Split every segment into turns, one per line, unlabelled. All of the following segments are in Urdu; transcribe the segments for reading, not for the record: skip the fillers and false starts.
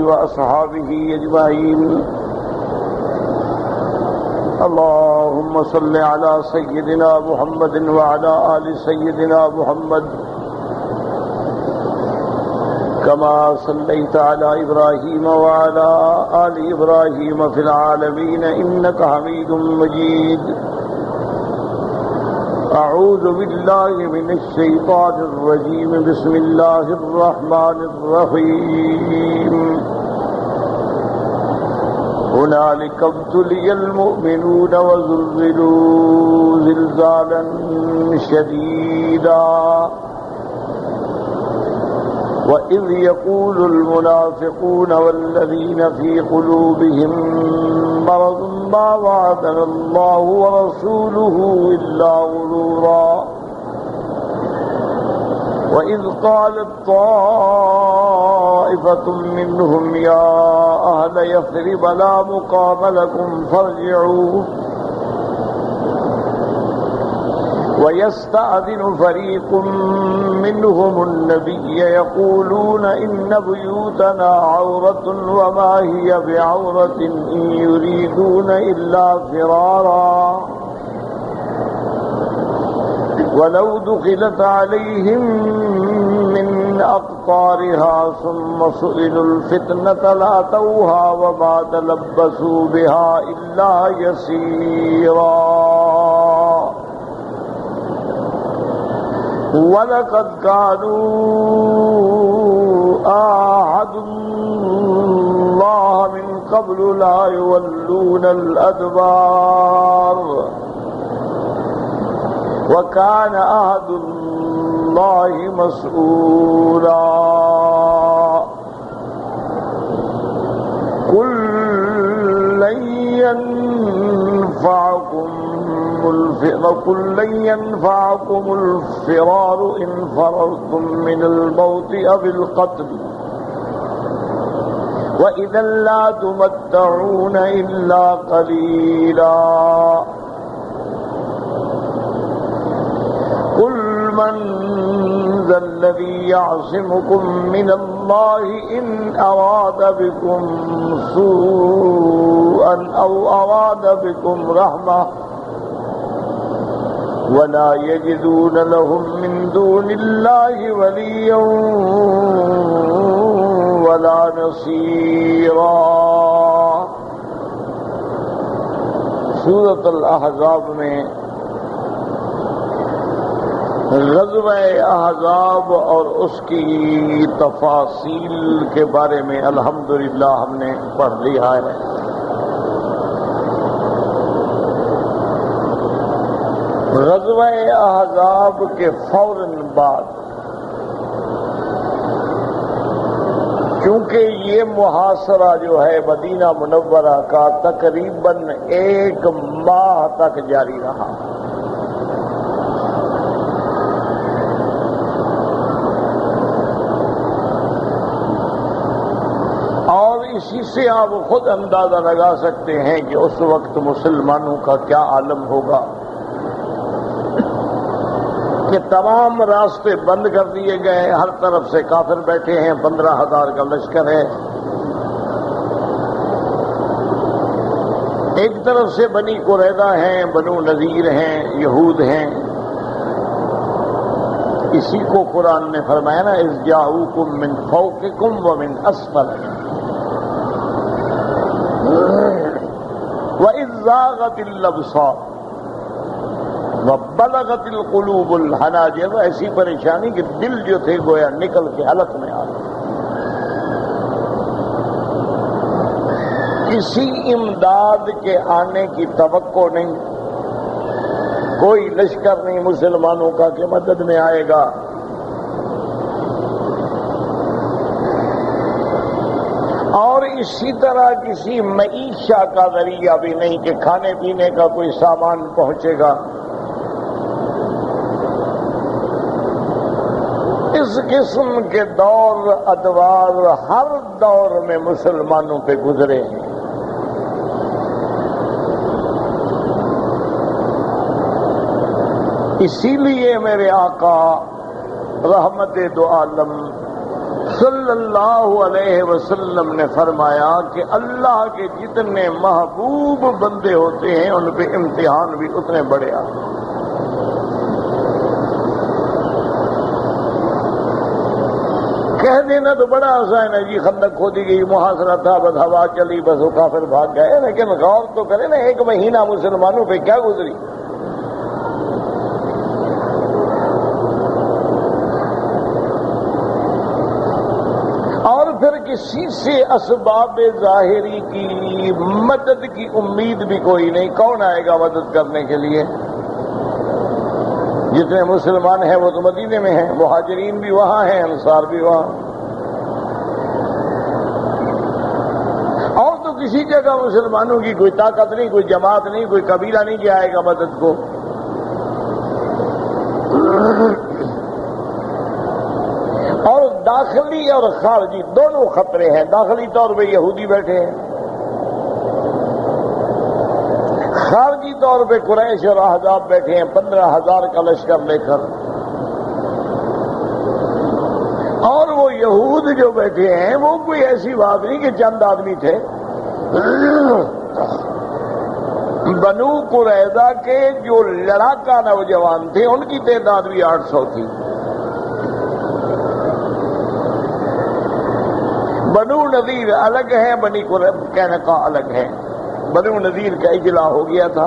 وأصحابه أجمعين. اللهم صل على سيدنا محمد وعلى آل سيدنا محمد كما صليت على إبراهيم وعلى آل إبراهيم في العالمين إنك حميد مجيد. أعوذ بالله من الشيطان الرجيم. بسم الله الرحمن الرحيم. هنالك ابتلي المؤمنون وزلزلوا زلزالا شديدا وإذ يقول المنافقون والذين في قلوبهم مرض ما وعدنا الله ورسوله إلا غرورا. وإذ قالت طائفة منهم يا أهل يثرب لا مقام لكم فارجعوا ويستأذن فريق منهم النبي يقولون إن بيوتنا عورة وما هي بعورة إن يريدون إلا فرارا ولو دخلت عليهم من أقطارها ثم سئلوا الفتنة لأتوها وما تلبثوا بها إلا يسيرا. وَلَقَدْ كَانُوا عَاهَدُوا اللَّهَ مِنْ قَبْلُ لَا يُوَلُّونَ الْأَدْبَارَ وَكَانَ عَهْدُ اللَّهِ مسؤولا. قُلْ لَنْ ينفعكم الفرار إن فررتم من الموت أو القتل وإذا لا تمتعون إلا قليلا. قل من ذا الذي يعصمكم من الله إن أراد بكم سوءا أو أراد بكم رحمة ولا يجدون لهم من دون الله وليا ولا نصيرا. سورۃ الاحزاب میں غزوہ احزاب اور اس کی تفاصیل کے بارے میں الحمدللہ ہم نے پڑھ لیا ہے. غزوہ احزاب کے فوراً بعد چونکہ یہ محاصرہ جو ہے مدینہ منورہ کا تقریباً 1 ماہ تک جاری رہا. اور اسی سے آپ خود اندازہ لگا سکتے ہیں کہ اس وقت مسلمانوں کا کیا عالم ہوگا کہ تمام راستے بند کر دیے گئے. ہر طرف سے کافر بیٹھے ہیں. 15,000 کا لشکر ہے. ایک طرف سے بنی قریظہ ہیں, بنو نذیر ہیں, یہود ہیں. اسی کو قرآن نے فرمایا نا اذ جاؤکم من فوقکم ومن اسفل وَإِذْ زَاغَتِ الْأَبْصَارُ وَبَلَغَتِ الْقُلُوبُ الْحَنَاجِرَ. ایسی پریشانی کہ دل جو تھے گویا نکل کے حلق میں آ گئے. کسی امداد کے آنے کی توقع نہیں. کوئی لشکر نہیں مسلمانوں کا کہ مدد میں آئے گا. اور اسی طرح کسی معیشت کا ذریعہ بھی نہیں کہ کھانے پینے کا کوئی سامان پہنچے گا. اس قسم کے دور ادوار ہر دور میں مسلمانوں پہ گزرے ہیں. اسی لیے میرے آقا رحمت دو عالم صلی اللہ علیہ وسلم نے فرمایا کہ اللہ کے جتنے محبوب بندے ہوتے ہیں ان پہ امتحان بھی اتنے بڑے آتے ہیں۔ کہہ دینا تو بڑا آسان ہے جی، خندق کھودی گئی، محاصرہ تھا، بس ہوا چلی، بس وہ کافر بھاگ گئے، لیکن غور تو کریں نا، ایک مہینہ مسلمانوں پہ کیا گزری۔ اور پھر کسی سے اسباب ظاہری کی مدد کی امید بھی کوئی نہیں، کون آئے گا مدد کرنے کے لیے؟ جتنے مسلمان ہیں وہ تو مدینے میں ہیں، مہاجرین بھی وہاں ہیں، انصار بھی وہاں، اور تو کسی جگہ مسلمانوں کی کوئی طاقت نہیں، کوئی جماعت نہیں، کوئی قبیلہ نہیں کہ آئے گا مدد کو۔ اور داخلی اور خارجی دونوں خطرے ہیں، داخلی طور پہ یہودی بیٹھے ہیں، خارجی طور پہ قریش اور احزاب بیٹھے ہیں 15,000 کا لشکر لے کر، اور وہ یہود جو بیٹھے ہیں وہ کوئی ایسی بات نہیں کہ چند آدمی تھے۔ بنو قریظہ کے جو لڑاکا نوجوان تھے ان کی تعداد بھی 800 تھی۔ بنو نذیر الگ ہے، بنی قینقاع الگ ہے۔ بنو نذیر کا اجلاء ہو گیا تھا،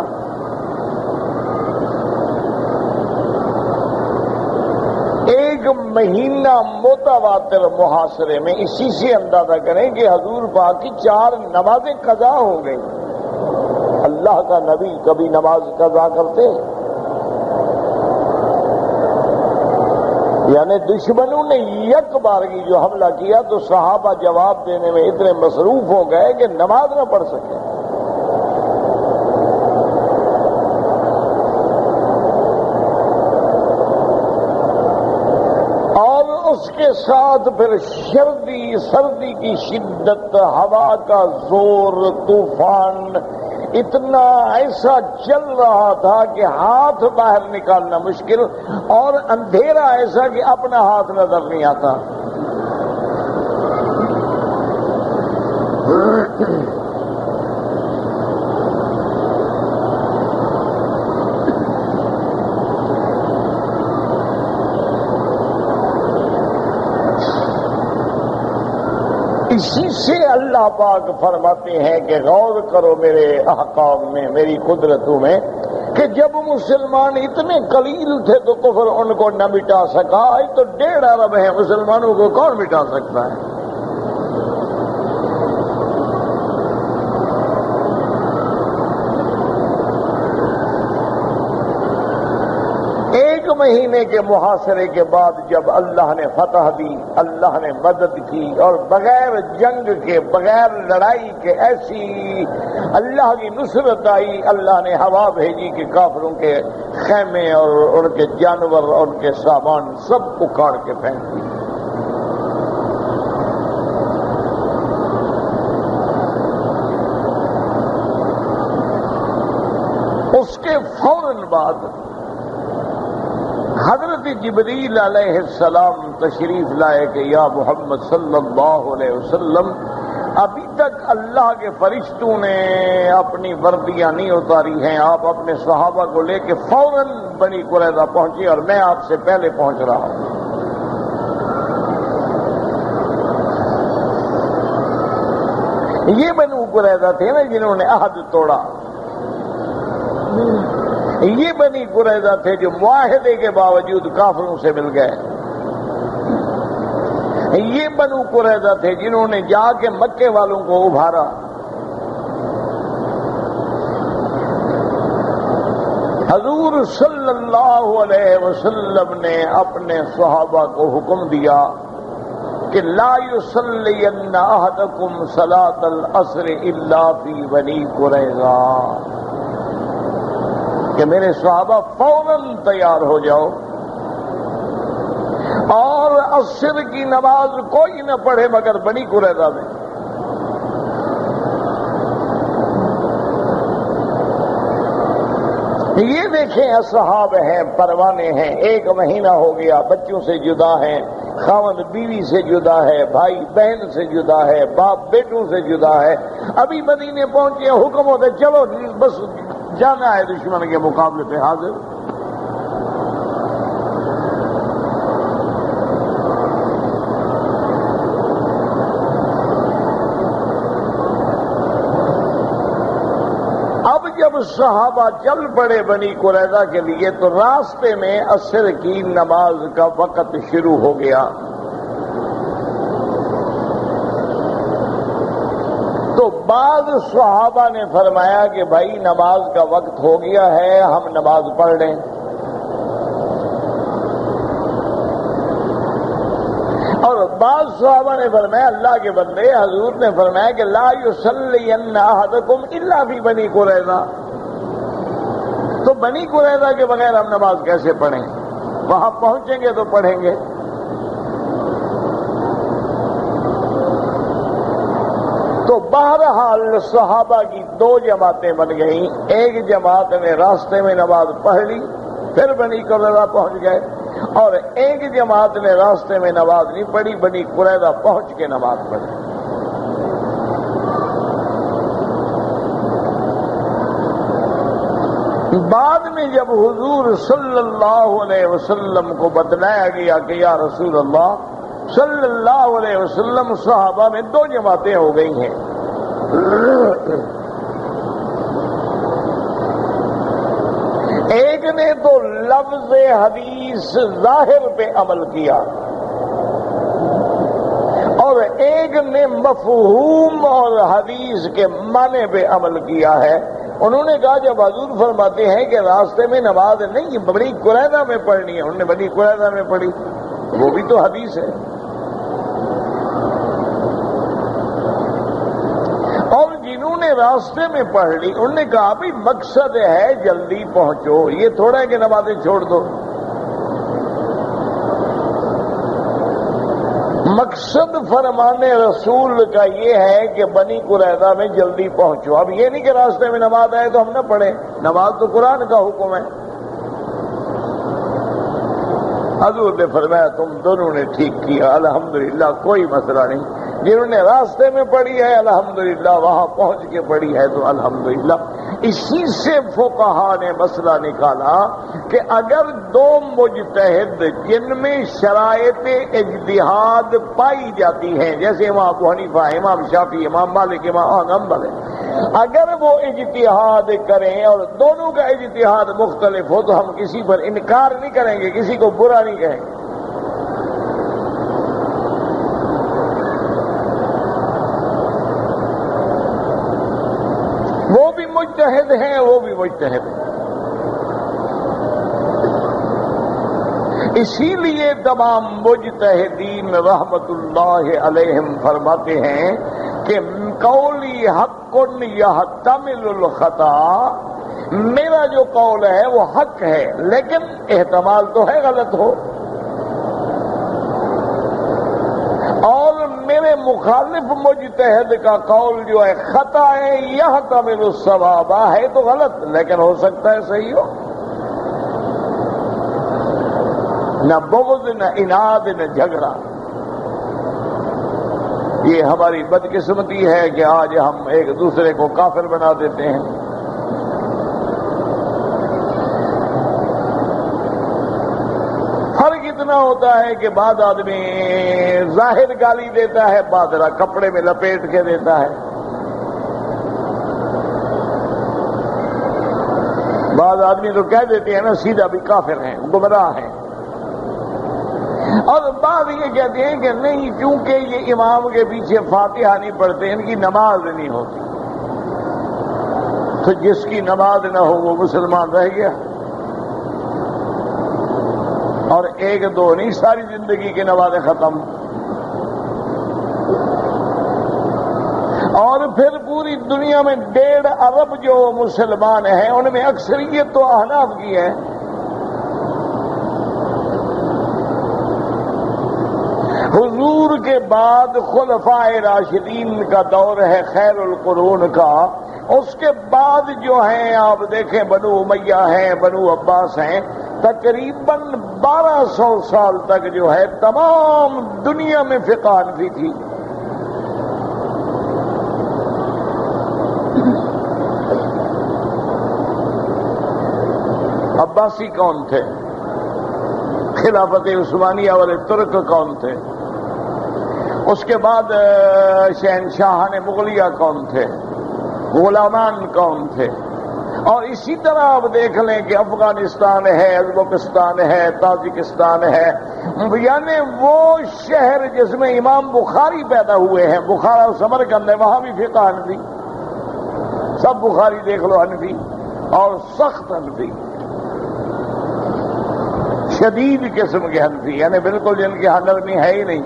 ایک مہینہ متواتر محاصرے میں، اسی سے اندازہ کریں کہ حضور پاک کی 4 نمازیں قضا ہو گئی۔ اللہ کا نبی کبھی نماز قضا کرتے؟ یعنی دشمنوں نے یک بارگی جو حملہ کیا تو صحابہ جواب دینے میں اتنے مصروف ہو گئے کہ نماز نہ پڑھ سکے۔ اس کے ساتھ پھر سردی کی شدت، ہوا کا زور، طوفان اتنا ایسا چل رہا تھا کہ ہاتھ باہر نکالنا مشکل، اور اندھیرا ایسا کہ اپنا ہاتھ نظر نہیں آتا۔ اسی سے اللہ پاک فرماتے ہیں کہ غور کرو میرے احکام میں، میری قدرتوں میں، کہ جب مسلمان اتنے قلیل تھے تو کفر ان کو نہ مٹا سکا، آج تو 1.5 ارب ہیں، مسلمانوں کو کون مٹا سکتا ہے؟ ایک مہینے کے محاصرے کے بعد جب اللہ نے فتح دی، اللہ نے مدد کی، اور بغیر جنگ کے، بغیر لڑائی کے ایسی اللہ کی نصرت آئی، اللہ نے ہوا بھیجی کہ کافروں کے خیمے اور ان کے جانور اور ان کے سامان سب اکھاڑ کے پھینک دیے۔ اس کے فوراً بعد حضرت جبریل علیہ السلام تشریف لائے کہ یا محمد صلی اللہ علیہ وسلم، ابھی تک اللہ کے فرشتوں نے اپنی وردیاں نہیں اتاری ہیں، آپ اپنے صحابہ کو لے کے فوراً بنی قریظہ پہنچے اور میں آپ سے پہلے پہنچ رہا ہوں۔ یہ بنو قریظہ تھے نا جنہوں نے عہد توڑا، یہ بنی قریظہ تھے جو معاہدے کے باوجود کافروں سے مل گئے، یہ بنو قریظہ تھے جنہوں نے جا کے مکے والوں کو ابھارا۔ حضور صلی اللہ علیہ وسلم نے اپنے صحابہ کو حکم دیا کہ لا یصلین احدکم صلاۃ العصر الا فی بنی قریظہ، کہ میرے صحابہ فوراً تیار ہو جاؤ اور عصر کی نماز کوئی نہ پڑھے مگر بنی قریظہ میں۔ یہ دیکھیں اصحاب ہیں، پروانے ہیں، 1 مہینہ ہو گیا بچوں سے جدا ہیں، خاوند بیوی سے جدا ہے، بھائی بہن سے جدا ہے، باپ بیٹوں سے جدا ہے، ابھی مدینے پہنچے، حکم ہوتا ہے چلو بس جانا ہے دشمن کے مقابلے پہ حاضر۔ اب جب صحابہ چل پڑے بنی قریظہ کے لیے تو راستے میں عصر کی نماز کا وقت شروع ہو گیا۔ تو بعض صحابہ نے فرمایا کہ بھائی نماز کا وقت ہو گیا ہے، ہم نماز پڑھ لیں۔ اور بعض صحابہ نے فرمایا اللہ کے بندے، حضور نے فرمایا کہ لا یصلین احدکم الا فی بنی قریظہ، تو بنی قریظہ کے بغیر ہم نماز کیسے پڑھیں؟ وہاں پہنچیں گے تو پڑھیں گے۔ تو بہرحال صحابہ کی 2 جماعتیں بن گئیں، ایک جماعت نے راستے میں نماز پڑھ لی پھر بنی قریظہ پہنچ گئے، اور ایک جماعت نے راستے میں نماز نہیں پڑھی، بنی قریظہ پہنچ کے نماز پڑھی۔ بعد میں جب حضور صلی اللہ علیہ وسلم کو بتلایا گیا کہ یا رسول اللہ صلی اللہ علیہ وسلم، صحابہ میں 2 جماعتیں ہو گئی ہیں، ایک نے تو لفظ حدیث ظاہر پہ عمل کیا اور ایک نے مفہوم اور حدیث کے معنی پہ عمل کیا ہے۔ انہوں نے کہا جب حضور فرماتے ہیں کہ راستے میں نماز نہیں بنی قریظہ میں پڑھنی ہے، انہوں نے بنی قریظہ میں پڑھی، وہ بھی تو حدیث ہے۔ اور جنہوں نے راستے میں پڑھ لی انہوں نے کہا بھی مقصد ہے جلدی پہنچو، یہ تھوڑا ہے کہ نمازیں چھوڑ دو۔ مقصد فرمانے رسول کا یہ ہے کہ بنی قریظہ میں جلدی پہنچو، اب یہ نہیں کہ راستے میں نماز آئے تو ہم نہ پڑھیں، نماز تو قرآن کا حکم ہے۔ حضور نے فرمایا تم دونوں نے ٹھیک کیا، الحمدللہ کوئی مسئلہ نہیں، جنہوں نے راستے میں پڑھی ہے الحمدللہ وہاں پہنچ کے پڑھی ہے تو الحمدللہ۔ اسی سے فقہا نے مسئلہ نکالا کہ اگر 2 مجتہد جن میں شرائط اجتہاد پائی جاتی ہیں، جیسے امام ابو حنیفہ، امام شافعی، امام مالک، امام حنبل، اگر وہ اجتہاد کریں اور دونوں کا اجتہاد مختلف ہو تو ہم کسی پر انکار نہیں کریں گے، کسی کو برا نہیں کہیں گے۔ وہ بھی مجتہد ہیں، وہ بھی مجتہد ہیں۔ اسی لیے تمام مجتہدین رحمت اللہ علیہم فرماتے ہیں کہ قولی حق یحتمل الخطا، میرا جو قول ہے وہ حق ہے لیکن احتمال تو ہے غلط ہو، اور میرے مخالف مجتہد کا قول جو ہے خطا ہے، یحتمل الصواب ہے تو غلط لیکن ہو سکتا ہے صحیح ہو۔ نہ بغض، نہ اناد، نہ جھگڑا۔ یہ ہماری بدقسمتی ہے کہ آج ہم ایک دوسرے کو کافر بنا دیتے ہیں۔ فرق اتنا ہوتا ہے کہ بعض آدمی ظاہر گالی دیتا ہے، بعض کپڑے میں لپیٹ کے دیتا ہے، بعض آدمی تو کہہ دیتے ہیں نا سیدھا بھی کافر ہیں، گمراہ ہیں، اور بعض یہ کہتے ہیں کہ نہیں چونکہ یہ امام کے پیچھے فاتحہ نہیں پڑھتے ان کی نماز نہیں ہوتی، تو جس کی نماز نہ ہو وہ مسلمان رہ گیا، اور 1-2 نہیں ساری زندگی کی نمازیں ختم۔ اور پھر پوری دنیا میں 1.5 ارب جو مسلمان ہیں ان میں اکثریت تو احناف کی ہے۔ حضور کے بعد خلفائے راشدین کا دور ہے خیر القرون کا، اس کے بعد جو ہیں آپ دیکھیں بنو امیہ ہیں، بنو عباس ہیں، تقریباً 1200 سال تک جو ہے تمام دنیا میں فقہ حنفی تھی۔ عباسی کون تھے؟ خلافت عثمانیہ والے ترک کون تھے؟ اس کے بعد شہنشاہان مغلیہ کون تھے؟ غلامان کون تھے؟ اور اسی طرح آپ دیکھ لیں کہ افغانستان ہے، ازبکستان ہے، تاجکستان ہے، یعنی وہ شہر جس میں امام بخاری پیدا ہوئے ہیں، بخارا و سمرقند ہے، وہاں بھی فقہ حنفی، سب بخاری دیکھ لو حنفی، اور سخت حنفی، شدید قسم کے حنفی، یعنی بالکل جن کے ہاں نرمی ہے ہی نہیں،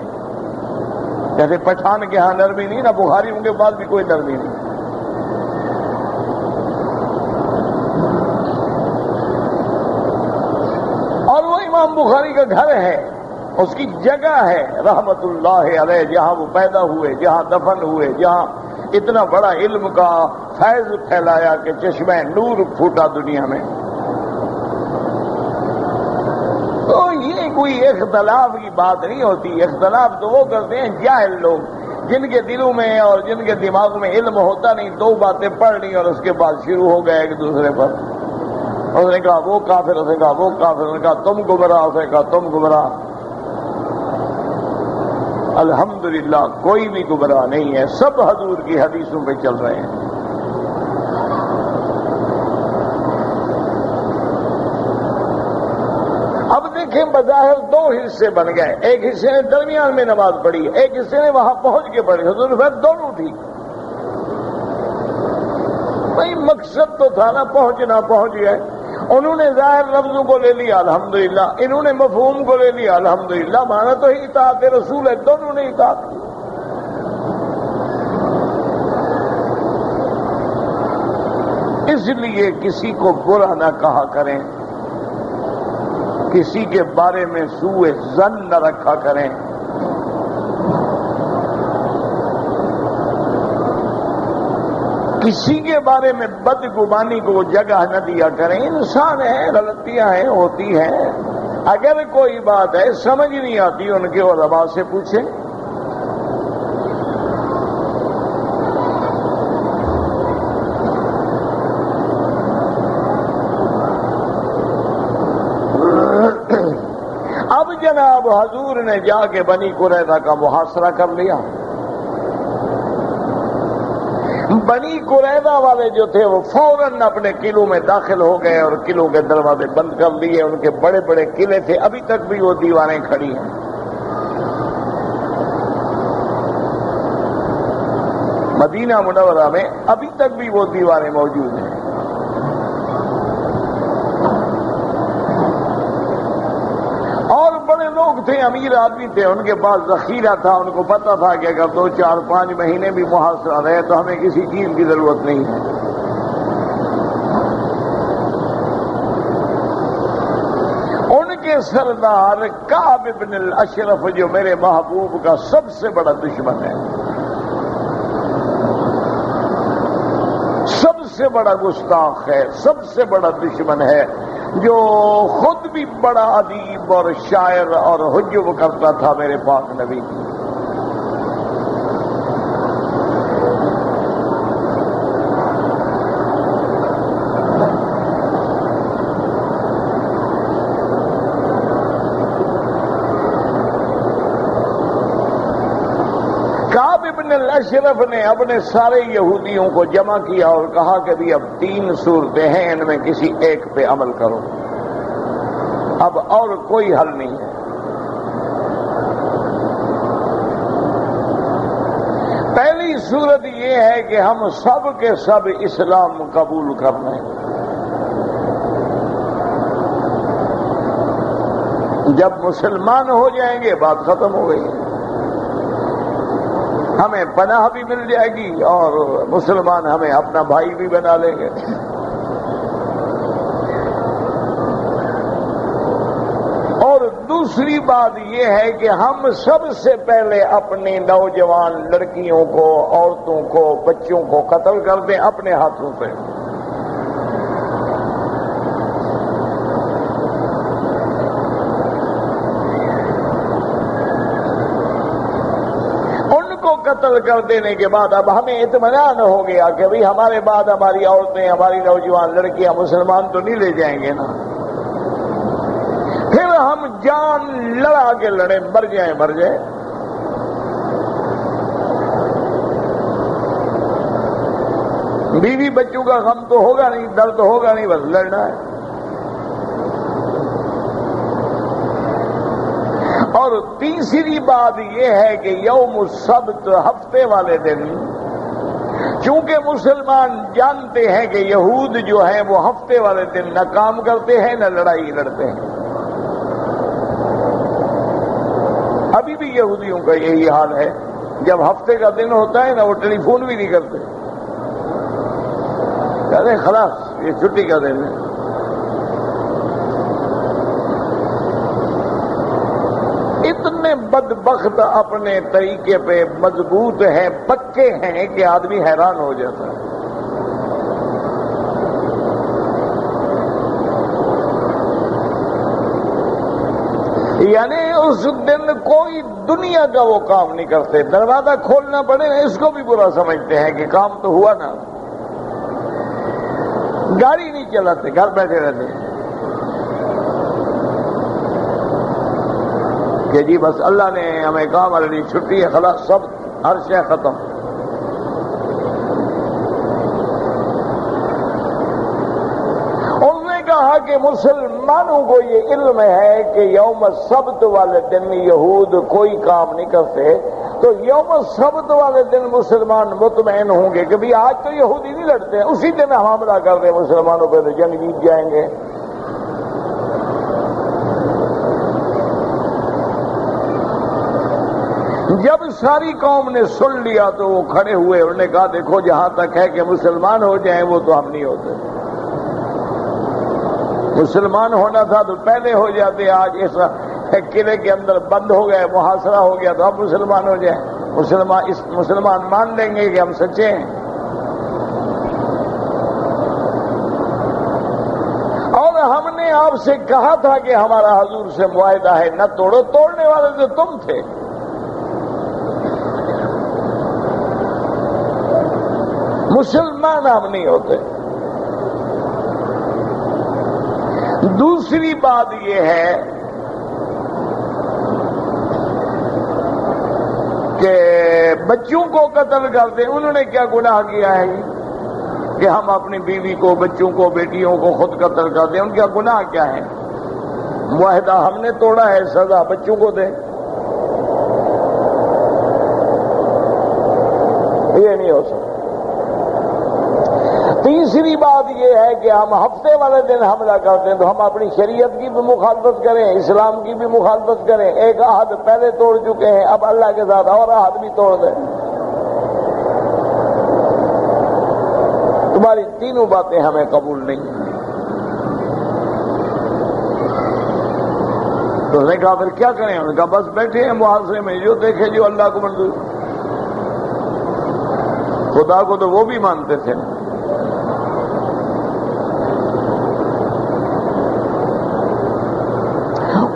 جیسے پٹھان کے ہاں نرمی نہیں، نہ بخاری ان کے پاس بھی کوئی نرمی نہیں۔ اور وہ امام بخاری کا گھر ہے، اس کی جگہ ہے رحمت اللہ علیہ، جہاں وہ پیدا ہوئے، جہاں دفن ہوئے، جہاں اتنا بڑا علم کا فیض پھیلایا کہ چشمہ نور پھوٹا دنیا میں۔ تو یہ کوئی اختلاف کی بات نہیں ہوتی، اختلاف تو وہ کرتے ہیں جاہل لوگ، جن کے دلوں میں اور جن کے دماغ میں علم ہوتا نہیں، دو باتیں پڑھ لی اور اس کے بعد شروع ہو گئے ایک دوسرے پر۔ اس نے کہا وہ کافر، اس نے کہا وہ کافر، اس نے کہا تم گمراہ، اس نے کہا تم گمراہ۔ الحمدللہ کوئی بھی گمراہ نہیں ہے، سب حضور کی حدیثوں پہ چل رہے ہیں۔ اب دیکھیں بظاہر دو حصے بن گئے، ایک حصے نے درمیان میں نماز پڑھی، ایک حصے نے وہاں پہنچ کے پڑھی، حضور نے فرمایا دونوں ٹھیک۔ بھائی مقصد تو تھا نا پہنچنا، پہنچ گئے۔ انہوں نے ظاہر لفظوں کو لے لیا الحمدللہ، انہوں نے مفہوم کو لے لیا الحمدللہ، مانا تو ہی اطاعت رسول ہے، دونوں نے اطاعت کی۔ اس لیے کسی کو برا نہ کہا کریں، کسی کے بارے میں سوء ظن نہ رکھا کریں، کسی کے بارے میں بدگمانی کو جگہ نہ دیا کریں۔ انسان ہیں، غلطیاں ہیں، ہوتی ہیں، اگر کوئی بات ہے سمجھ نہیں آتی ان کے علماء سے پوچھیں۔ اب جناب حضور نے جا کے بنی قریظہ کا محاصرہ کر لیا۔ بنی قریظہ والے جو تھے وہ فوراً اپنے قلعوں میں داخل ہو گئے اور قلعوں کے دروازے بند کر لیے۔ ان کے بڑے بڑے قلعے تھے، ابھی تک بھی وہ دیواریں کھڑی ہیں۔ مدینہ منورہ میں ابھی تک بھی وہ دیواریں موجود ہیں۔ اور بڑے لوگ تھے، امیر آدمی تھے، ان کے پاس ذخیرہ تھا، ان کو پتا تھا کہ اگر 2 4 5 مہینے بھی محاصرہ رہے تو ہمیں کسی چیز کی ضرورت نہیں ہے۔ ان کے سردار کعب بن الاشرف جو میرے محبوب کا سب سے بڑا دشمن ہے، سب سے بڑا گستاخ ہے، سب سے بڑا دشمن ہے، جو خود بھی بڑا ادیب اور شاعر اور حجب کرتا تھا میرے پاک نبی کی۔ کعب بن الاشرف نے اپنے سارے یہودیوں کو جمع کیا اور کہا کہ بھی اب 3 صورتیں ہیں، ان میں کسی ایک پہ عمل کرو، اب اور کوئی حل نہیں ہے۔ پہلی صورت یہ ہے کہ ہم سب کے سب اسلام قبول کر لیں۔ جب مسلمان ہو جائیں گے بات ختم ہو گئی، ہمیں پناہ بھی مل جائے گی اور مسلمان ہمیں اپنا بھائی بھی بنا لیں گے۔ اور دوسری بات یہ ہے کہ ہم سب سے پہلے اپنی نوجوان لڑکیوں کو، عورتوں کو، بچوں کو قتل کر دیں اپنے ہاتھوں سے۔ قتل کر دینے کے بعد اب ہمیں اطمینان ہو گیا کہ بھئی ہمارے بعد ہماری عورتیں، ہماری نوجوان لڑکیاں مسلمان تو نہیں لے جائیں گے نا۔ پھر ہم جان لڑا کے لڑیں، مر جائیں مر جائیں۔ بیوی بچوں کا غم تو ہوگا نہیں، درد ہوگا نہیں، بس لڑنا ہے۔ اور تیسری بات یہ ہے کہ یوم السبت، ہفتے والے دن، چونکہ مسلمان جانتے ہیں کہ یہود جو ہیں وہ ہفتے والے دن نہ کام کرتے ہیں نہ لڑائی لڑتے ہیں۔ ابھی بھی یہودیوں کا یہی حال ہے، جب ہفتے کا دن ہوتا ہے نا وہ ٹیلی فون بھی نہیں کرتے، کہتے ہیں خلاص یہ چھٹی کا دن ہے۔ اتنے بدبخت اپنے طریقے پہ مضبوط ہیں، پکے ہیں کہ آدمی حیران ہو جاتا ہے۔ یعنی اس دن کوئی دنیا کا وہ کام نہیں کرتے، دروازہ کھولنا پڑے نا اس کو بھی برا سمجھتے ہیں کہ کام تو ہوا نا، گاڑی نہیں چلاتے، گھر بیٹھے رہتے ہیں کہ جی بس اللہ نے ہمیں کام والے دی چھٹی ہے، خلاص سب ہر شے ختم۔ انہوں نے کہا کہ مسلمانوں کو یہ علم ہے کہ یوم السبت والے دن یہود کوئی کام نہیں کرتے، تو یوم السبت والے دن مسلمان مطمئن ہوں گے کہ بھی آج تو یہودی نہیں لڑتے ہیں، اسی دن ہم حملہ کر دیں مسلمانوں پہ تو جنگ جیت جائیں گے۔ جب ساری قوم نے سن لیا تو وہ کھڑے ہوئے، انہوں نے کہا دیکھو جہاں تک ہے کہ مسلمان ہو جائیں وہ تو ہم نہیں ہوتے، مسلمان ہونا تھا تو پہلے ہو جاتے، آج اس قلعے کے اندر بند ہو گئے، محاصرہ ہو گیا تو اب مسلمان ہو جائیں، مسلمان مان لیں گے کہ ہم سچے ہیں۔ اور ہم نے آپ سے کہا تھا کہ ہمارا حضور سے معاہدہ ہے نہ توڑو، توڑنے والے تو تم تھے۔ مسلمان ہم نہیں ہوتے۔ دوسری بات یہ ہے کہ بچوں کو قتل کر دیں، انہوں نے کیا گناہ کیا ہے کہ ہم اپنی بیوی کو، بچوں کو، بیٹیوں کو خود قتل کر دیں؟ ان کا گناہ کیا ہے؟ معاہدہ ہم نے توڑا ہے، سزا بچوں کو دیں، یہ نہیں ہو سکتا۔ تیسری بات یہ ہے کہ ہم ہفتے والے دن حملہ کرتے ہیں تو ہم اپنی شریعت کی بھی مخالفت کریں، اسلام کی بھی مخالفت کریں، ایک عہد پہلے توڑ چکے ہیں، اب اللہ کے ساتھ اور عہد بھی توڑ دیں۔ تمہاری تینوں باتیں ہمیں قبول نہیں۔ تو اس نے کہا پھر کیا کریں؟ انہوں نے کہا بس بیٹھے ہیں محاصرے میں، جو دیکھے جو اللہ کو منظور۔ خدا کو تو وہ بھی مانتے تھے۔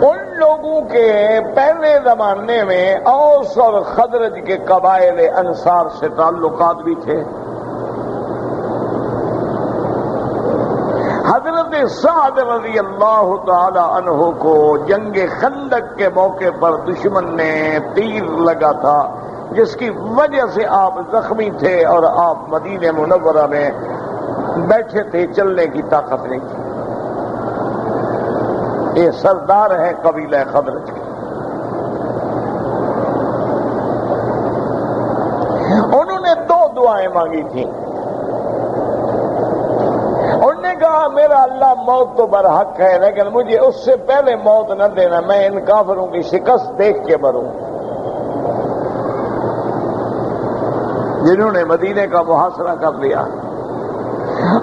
ان لوگوں کے پہلے زمانے میں اوس اور خزرج کے قبائل انصار سے تعلقات بھی تھے۔ حضرت سعد رضی اللہ تعالی عنہ کو جنگ خندق کے موقع پر دشمن نے تیر لگا تھا، جس کی وجہ سے آپ زخمی تھے اور آپ مدینہ منورہ میں بیٹھے تھے، چلنے کی طاقت نہیں تھی۔ یہ سردار ہیں قبیلہ خزرج کے۔ انہوں نے دو دعائیں مانگی تھیں۔ انہوں نے کہا میرا اللہ موت تو برحق ہے، لیکن مجھے اس سے پہلے موت نہ دینا، میں ان کافروں کی شکست دیکھ کے مروں جنہوں نے مدینے کا محاصرہ کر لیا۔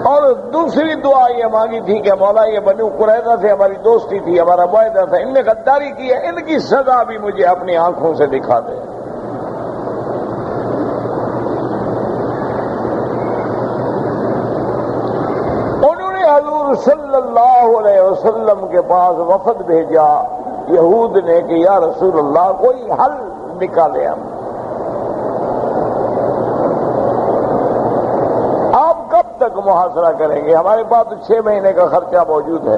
اور دوسری دعا یہ مانگی تھی کہ مولا یہ بنو قریظہ سے ہماری دوستی تھی، ہمارا معاہدہ تھا، ان نے غداری کی ہے، ان کی سزا بھی مجھے اپنی آنکھوں سے دکھا دے۔ انہوں نے حضور صلی اللہ علیہ وسلم کے پاس وفد بھیجا یہود نے کہ یا رسول اللہ کوئی حل نکالے ہم، آپ کب تک محاصرہ کریں گے؟ ہمارے پاس تو 6 مہینے کا خرچہ موجود ہے،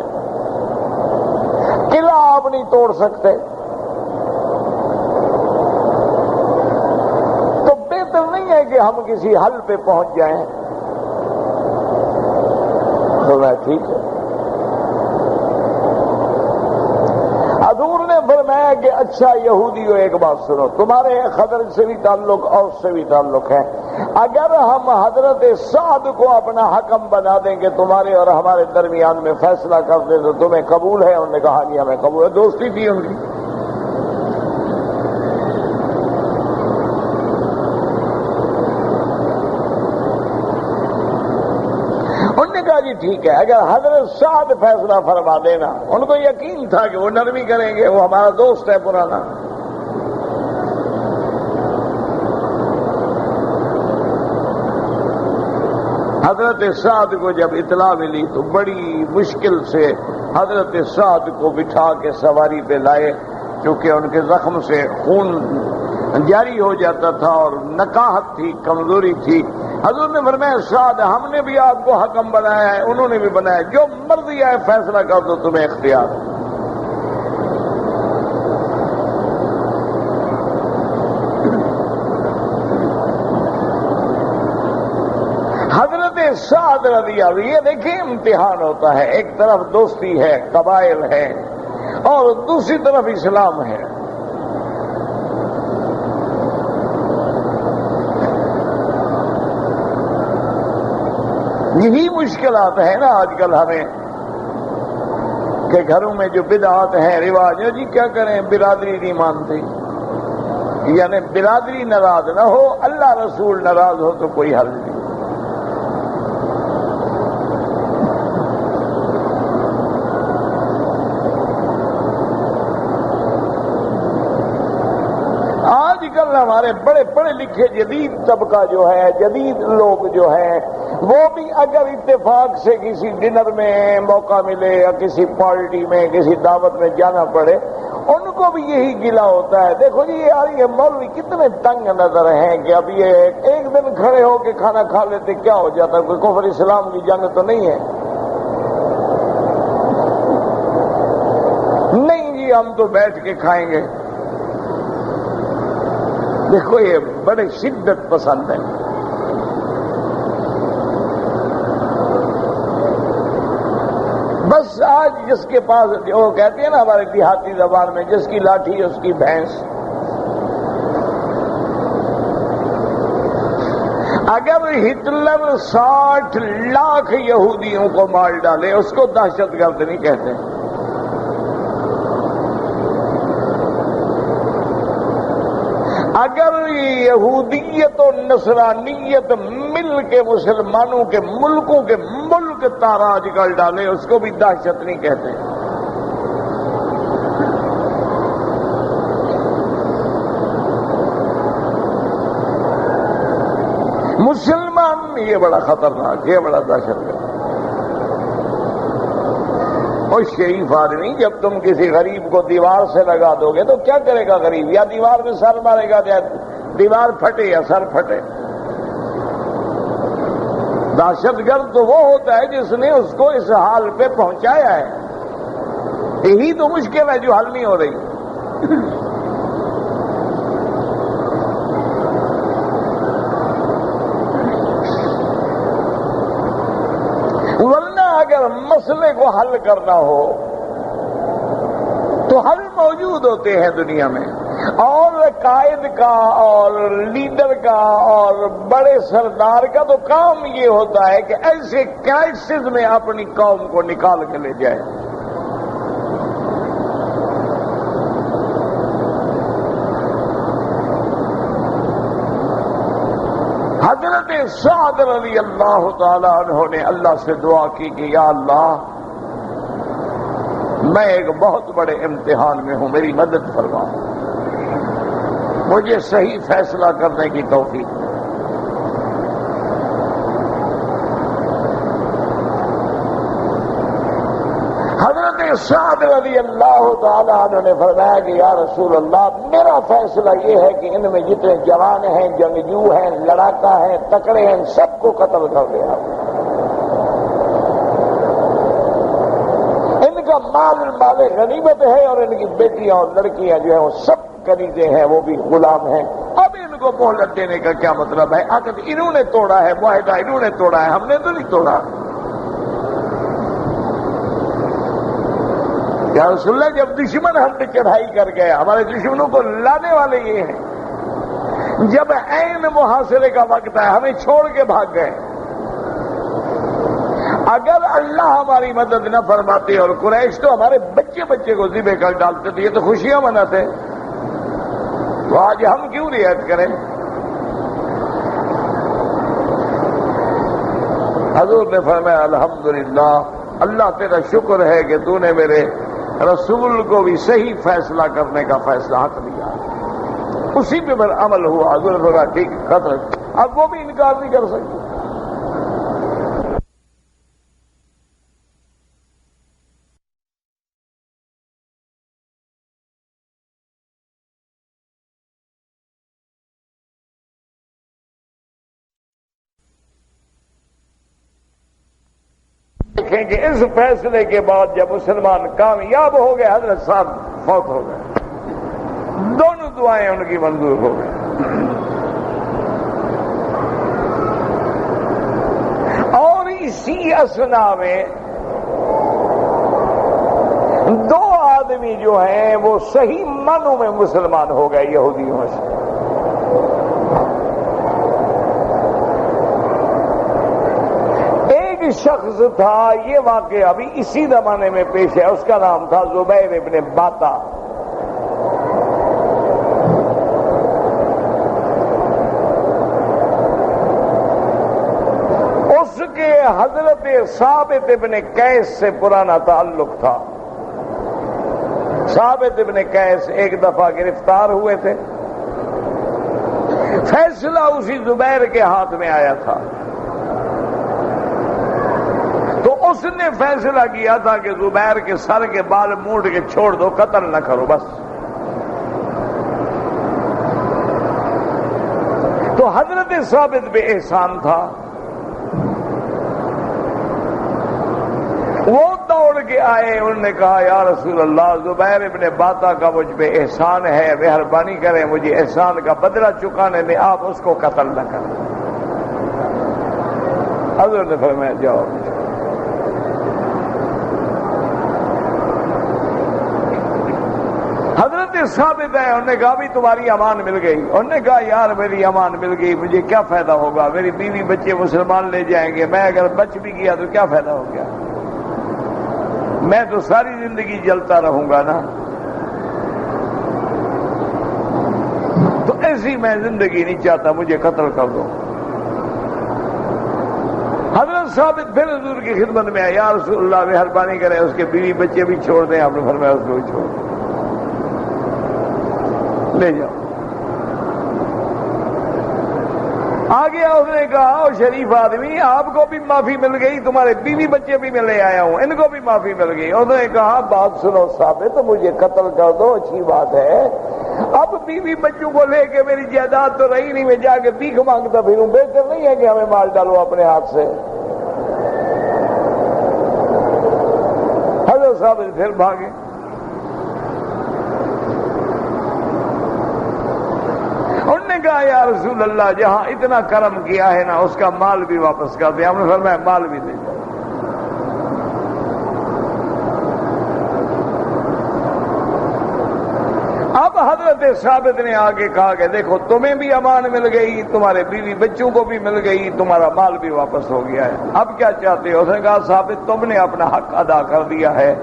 قلعہ آپ نہیں توڑ سکتے، تو بہتر نہیں ہے کہ ہم کسی حل پہ پہنچ جائیں؟ تو میں ٹھیک ہے۔ حضور نے فرمایا کہ اچھا یہودیوں ایک بات سنو، تمہارے خضر سے بھی تعلق اور سے بھی تعلق ہے، اگر ہم حضرت سعد کو اپنا حکم بنا دیں کہ تمہارے اور ہمارے درمیان میں فیصلہ کر دیں تو تمہیں قبول ہے؟ انہوں نے کہا نہیں ہمیں قبول ہے، دوستی تھی ان کی۔ انہوں نے کہا جی ٹھیک ہے، اگر حضرت سعد فیصلہ فرما دینا، ان کو یقین تھا کہ وہ نرمی کریں گے، وہ ہمارا دوست ہے پرانا۔ حضرت سعد کو جب اطلاع ملی تو بڑی مشکل سے حضرت سعد کو بٹھا کے سواری پہ لائے، چونکہ ان کے زخم سے خون جاری ہو جاتا تھا اور نکاہت تھی، کمزوری تھی۔ حضور نے فرمایا سعد ہم نے بھی آپ کو حکم بنایا ہے، انہوں نے بھی بنایا، جو مرضی ہے فیصلہ کر دو، تمہیں اختیار۔ حضرت سعد رضی اللہ، یہ دیکھیں امتحان ہوتا ہے، ایک طرف دوستی ہے، قبائل ہے، اور دوسری طرف اسلام ہے۔ یہی مشکلات ہیں نا آج کل ہمیں، کہ گھروں میں جو بدعات ہیں، رواج ہیں، جی کیا کریں، برادری نہیں مانتی، یعنی برادری ناراض نہ ہو، اللہ رسول ناراض ہو تو کوئی حل نہیں۔ آج کل ہمارے بڑے پڑھے لکھے جدید طبقہ جو ہے، جدید لوگ جو ہیں، وہ بھی اگر اتفاق سے کسی ڈنر میں موقع ملے یا کسی پارٹی میں کسی دعوت میں جانا پڑے، ان کو بھی یہی گلہ ہوتا ہے، دیکھو جی یار یہ مولوی کتنے تنگ نظر ہیں کہ اب یہ ایک دن کھڑے ہو کے کھانا کھا لیتے کیا ہو جاتا، کوئی کفر اسلام کی جنگ تو نہیں ہے؟ نہیں جی ہم تو بیٹھ کے کھائیں گے۔ دیکھو یہ بڑے شدت پسند ہیں۔ بس آج جس کے پاس، وہ کہتے ہیں نا ہمارے دیہاتی زبان میں، جس کی لاٹھی اس کی بھینس۔ اگر ہٹلر 60 لاکھ یہودیوں کو مار ڈالے اس کو دہشت گرد نہیں کہتے۔ اگر یہودیت و نصرانیت مل کے مسلمانوں کے ملکوں کے ملک تاراج کر ڈالے اس کو بھی دہشت نہیں کہتے۔ مسلمان یہ بڑا خطرناک، یہ بڑا دہشت گرد۔ اور شریف آدمی جب تم کسی غریب کو دیوار سے لگا دو گے تو کیا کرے گا غریب؟ یا دیوار میں سر مارے گا، یا دیوار پھٹے یا سر پھٹے۔ دہشت گرد تو وہ ہوتا ہے جس نے اس کو اس حال پہ پہنچایا ہے۔ یہی تو مشکل ہے جو حل نہیں ہو رہی۔ ورنہ اگر مسئلے کو حل کرنا ہو تو حل موجود ہوتے ہیں دنیا میں، اور قائد کا اور لیڈر کا اور بڑے سردار کا تو کام یہ ہوتا ہے کہ ایسے کرائسس میں اپنی قوم کو نکال کے لے جائے۔ حضرت سعد رضی اللہ تعالی عنہ نے اللہ سے دعا کی کہ یا اللہ میں ایک بہت بڑے امتحان میں ہوں، میری مدد فرما، مجھے صحیح فیصلہ کرنے کی توفیق دے۔ حضرت سعد رضی اللہ تعالی عنہ نے فرمایا کہ یا رسول اللہ میرا فیصلہ یہ ہے کہ ان میں جتنے جوان ہیں، جنگجو ہیں، لڑاکا ہیں، تکڑے ہیں، سب کو قتل کر دیا۔ ان کا مال غنیمت ہے اور ان کی بیٹیاں اور لڑکیاں جو ہیں وہ سب کنیزیں ہیں، وہ بھی غلام ہیں۔ اب ان کو مہلت دینے کا کیا مطلب ہے؟ عقد انہوں نے توڑا ہے، معاہدہ انہوں نے توڑا ہے، ہم نے تو نہیں توڑا۔ یا رسول اللہ جب دشمن ہم نے چڑھائی کر گئے، ہمارے دشمنوں کو لانے والے یہ ہیں، جب عین محاصرے کا وقت ہے ہمیں چھوڑ کے بھاگ گئے۔ اگر اللہ ہماری مدد نہ فرماتے اور قریش تو ہمارے بچے بچے کو ذبح کر ڈالتے تھے، یہ تو خوشیاں مناتے، تو آج ہم کیوں رعایت کریں؟ حضور نے فرمایا الحمدللہ، اللہ تیرا شکر ہے کہ تو نے میرے رسول کو بھی صحیح فیصلہ کرنے کا فیصلہ حق دیا، اسی پہ میرا عمل ہوا۔ حضور نے فرمایا ٹھیک خطر، اب وہ بھی انکار نہیں کر سکتے۔ دیکھیں کہ اس فیصلے کے بعد جب مسلمان کامیاب ہو گئے، حضرت صاحب فوت ہو گئے، دونوں دعائیں ان کی منظور ہو گئی۔ اور اسی اثنا میں دو آدمی جو ہیں وہ صحیح معنوں میں مسلمان ہو گئے یہودیوں سے۔ شخص تھا، یہ واقعہ ابھی اسی زمانے میں پیش ہے، اس کا نام تھا زبیر ابن باتا۔ اس کے حضرت ثابت ابن قیس سے پرانا تعلق تھا۔ ثابت ابن قیس ایک دفعہ گرفتار ہوئے تھے، فیصلہ اسی زبیر کے ہاتھ میں آیا تھا، تو اس نے فیصلہ کیا تھا کہ زبیر کے سر کے بال موڑ کے چھوڑ دو، قتل نہ کرو بس۔ تو حضرت ثابت پہ احسان تھا، وہ دوڑ کے آئے، انہوں نے کہا یا رسول اللہ زبیر ابن باتا کا مجھ پہ احسان ہے، مہربانی کریں مجھے احسان کا بدلہ چکانے میں آپ اس کو قتل نہ کریں۔ حضرت نے فرمایا جاؤ۔ حضرت ثابت ہے، انہوں نے کہا بھی تمہاری امان مل گئی۔ انہوں نے کہا یار میری امان مل گئی، مجھے کیا فائدہ ہوگا، میری بیوی بچے مسلمان لے جائیں گے، میں اگر بچ بھی گیا تو کیا فائدہ ہو گیا، میں تو ساری زندگی جلتا رہوں گا نا، تو ایسی میں زندگی نہیں چاہتا، مجھے قتل کر دو۔ حضرت ثابت پھر حضور کی خدمت میں آیا، یا رسول اللہ مہربانی کریں اس کے بیوی بچے بھی چھوڑ دیں۔ آپ نے فرمایا اس کو بھی چھوڑ دیں، لے جاؤ۔ آگے اس نے کہا او شریف آدمی آپ کو بھی معافی مل گئی، تمہارے بیوی بچے بھی میں لے آیا ہوں، ان کو بھی معافی مل گئی۔ اس نے کہا بات سنو ثابت، مجھے قتل کر دو اچھی بات ہے، اب بیوی بچوں کو لے کے میری جائیداد تو رہی نہیں، میں جا کے بھیک مانگتا پھروں، بہتر نہیں ہے کہ ہمیں مال ڈالو اپنے ہاتھ سے۔ حضرت ثابت پھر بھاگے۔ انہوں نے کہا یا رسول اللہ جہاں اتنا کرم کیا ہے نا اس کا مال بھی واپس کر دیا۔ ہم نے فرمایا مال بھی دے دو۔ اب حضرت ثابت نے آگے کہا کہ دیکھو تمہیں بھی امان مل گئی، تمہارے بیوی بچوں کو بھی مل گئی، تمہارا مال بھی واپس ہو گیا ہے، اب کیا چاہتے ہو؟ اس نے کہا ثابت تم نے اپنا حق ادا کر دیا ہے،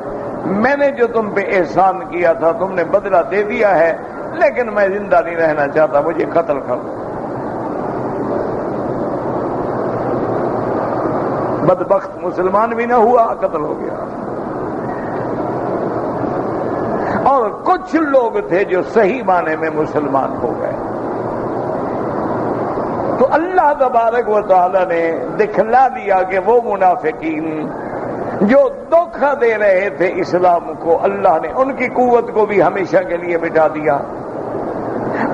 میں نے جو تم پہ احسان کیا تھا تم نے بدلہ دے دیا ہے، لیکن میں زندہ نہیں رہنا چاہتا، مجھے قتل کر دو۔ بدبخت مسلمان بھی نہ ہوا، قتل ہو گیا۔ اور کچھ لوگ تھے جو صحیح معنی میں مسلمان ہو گئے۔ تو اللہ تبارک و تعالی نے دکھلا دیا کہ وہ منافقین جو دھوکہ دے رہے تھے اسلام کو، اللہ نے ان کی قوت کو بھی ہمیشہ کے لیے مٹا دیا،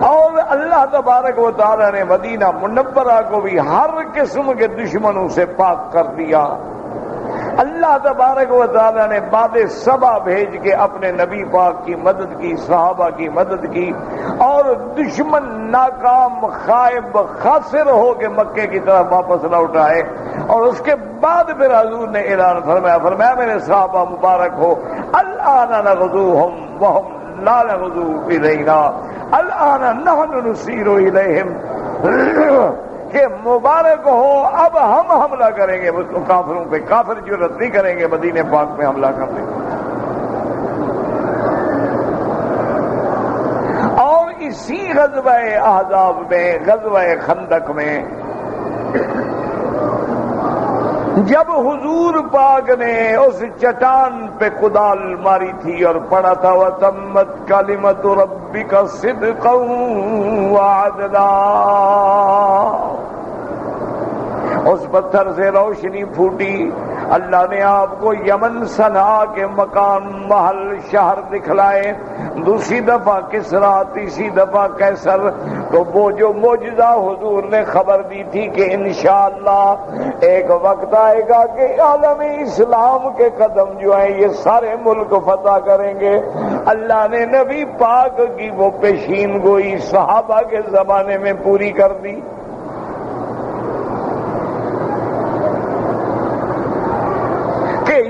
اور اللہ تبارک و تعالی نے مدینہ منورہ کو بھی ہر قسم کے دشمنوں سے پاک کر دیا۔ اللہ تبارک و تعالی نے باد صبا بھیج کے اپنے نبی پاک کی مدد کی، صحابہ کی مدد کی، اور دشمن ناکام خائب خاسر ہو کے مکے کی طرف واپس لوٹ آئے۔ اور اس کے بعد پھر حضور نے اعلان فرمایا میرے صحابہ مبارک ہو، الآن نغزوہم وہم لا نغزو الینا، الآن نحن نسیر الیہم، کہ مبارک ہو اب ہم حملہ کریں گے کافروں پہ، کافر جرأت نہیں کریں گے مدینے پاک پہ حملہ کرنے۔ اور اسی غزوہ احزاب میں، غزوہ خندق میں، جب حضور پاک نے اس چٹان پہ کدال ماری تھی اور پڑھا تھا وَتَمَّتْ كَلِمَةُ رَبِّكَ صِدْقًا وَعَدْلًا، اس پتھر سے روشنی پھوٹی، اللہ نے آپ کو یمن صنعا کے مکان محل شہر دکھلائے، دوسری دفعہ کسرا، تیسری دفعہ کیسر۔ تو وہ جو معجزہ حضور نے خبر دی تھی کہ انشاءاللہ ایک وقت آئے گا کہ عالم اسلام کے قدم جو ہیں یہ سارے ملک فتح کریں گے، اللہ نے نبی پاک کی وہ پیشین گوئی صحابہ کے زمانے میں پوری کر دی۔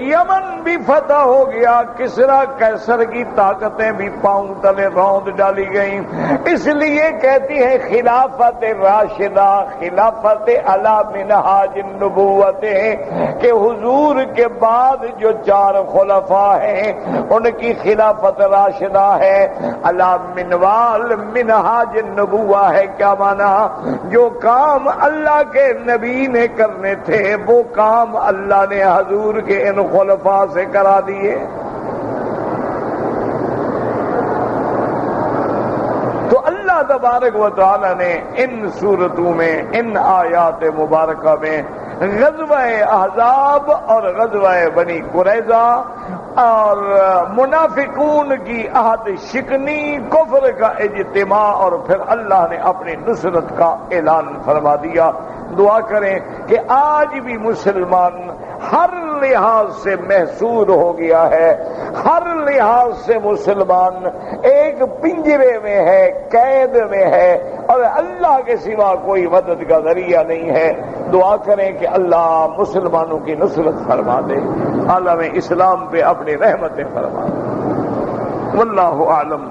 یمن بھی فتح ہو گیا، کسرا کیسر کی طاقتیں بھی پاؤں تلے روند ڈالی گئیں۔ اس لیے کہتی ہے خلافت راشدہ، خلافت علی منہاج النبوت، کہ حضور کے بعد جو چار خلفاء ہیں ان کی خلافت راشدہ ہے، علی منوال منہاج النبوہ ہے۔ کیا مانا؟ جو کام اللہ کے نبی نے کرنے تھے وہ کام اللہ نے حضور کے ان خلفاء سے کرا دیے۔ تو اللہ تبارک و تعالی نے ان صورتوں میں، ان آیات مبارکہ میں غزوہ احزاب اور غزوہ بنی قریظہ اور منافقون کی عہد شکنی، کفر کا اجتماع، اور پھر اللہ نے اپنی نصرت کا اعلان فرما دیا۔ دعا کریں کہ آج بھی مسلمان ہر لحاظ سے محصور ہو گیا ہے، ہر لحاظ سے مسلمان ایک پنجرے میں ہے، قید میں ہے، اور اللہ کے سوا کوئی مدد کا ذریعہ نہیں ہے۔ دعا کریں کہ اللہ مسلمانوں کی نصرت فرما دے، عالم اسلام پہ اپنی رحمتیں فرما دے۔ واللہ اعلم۔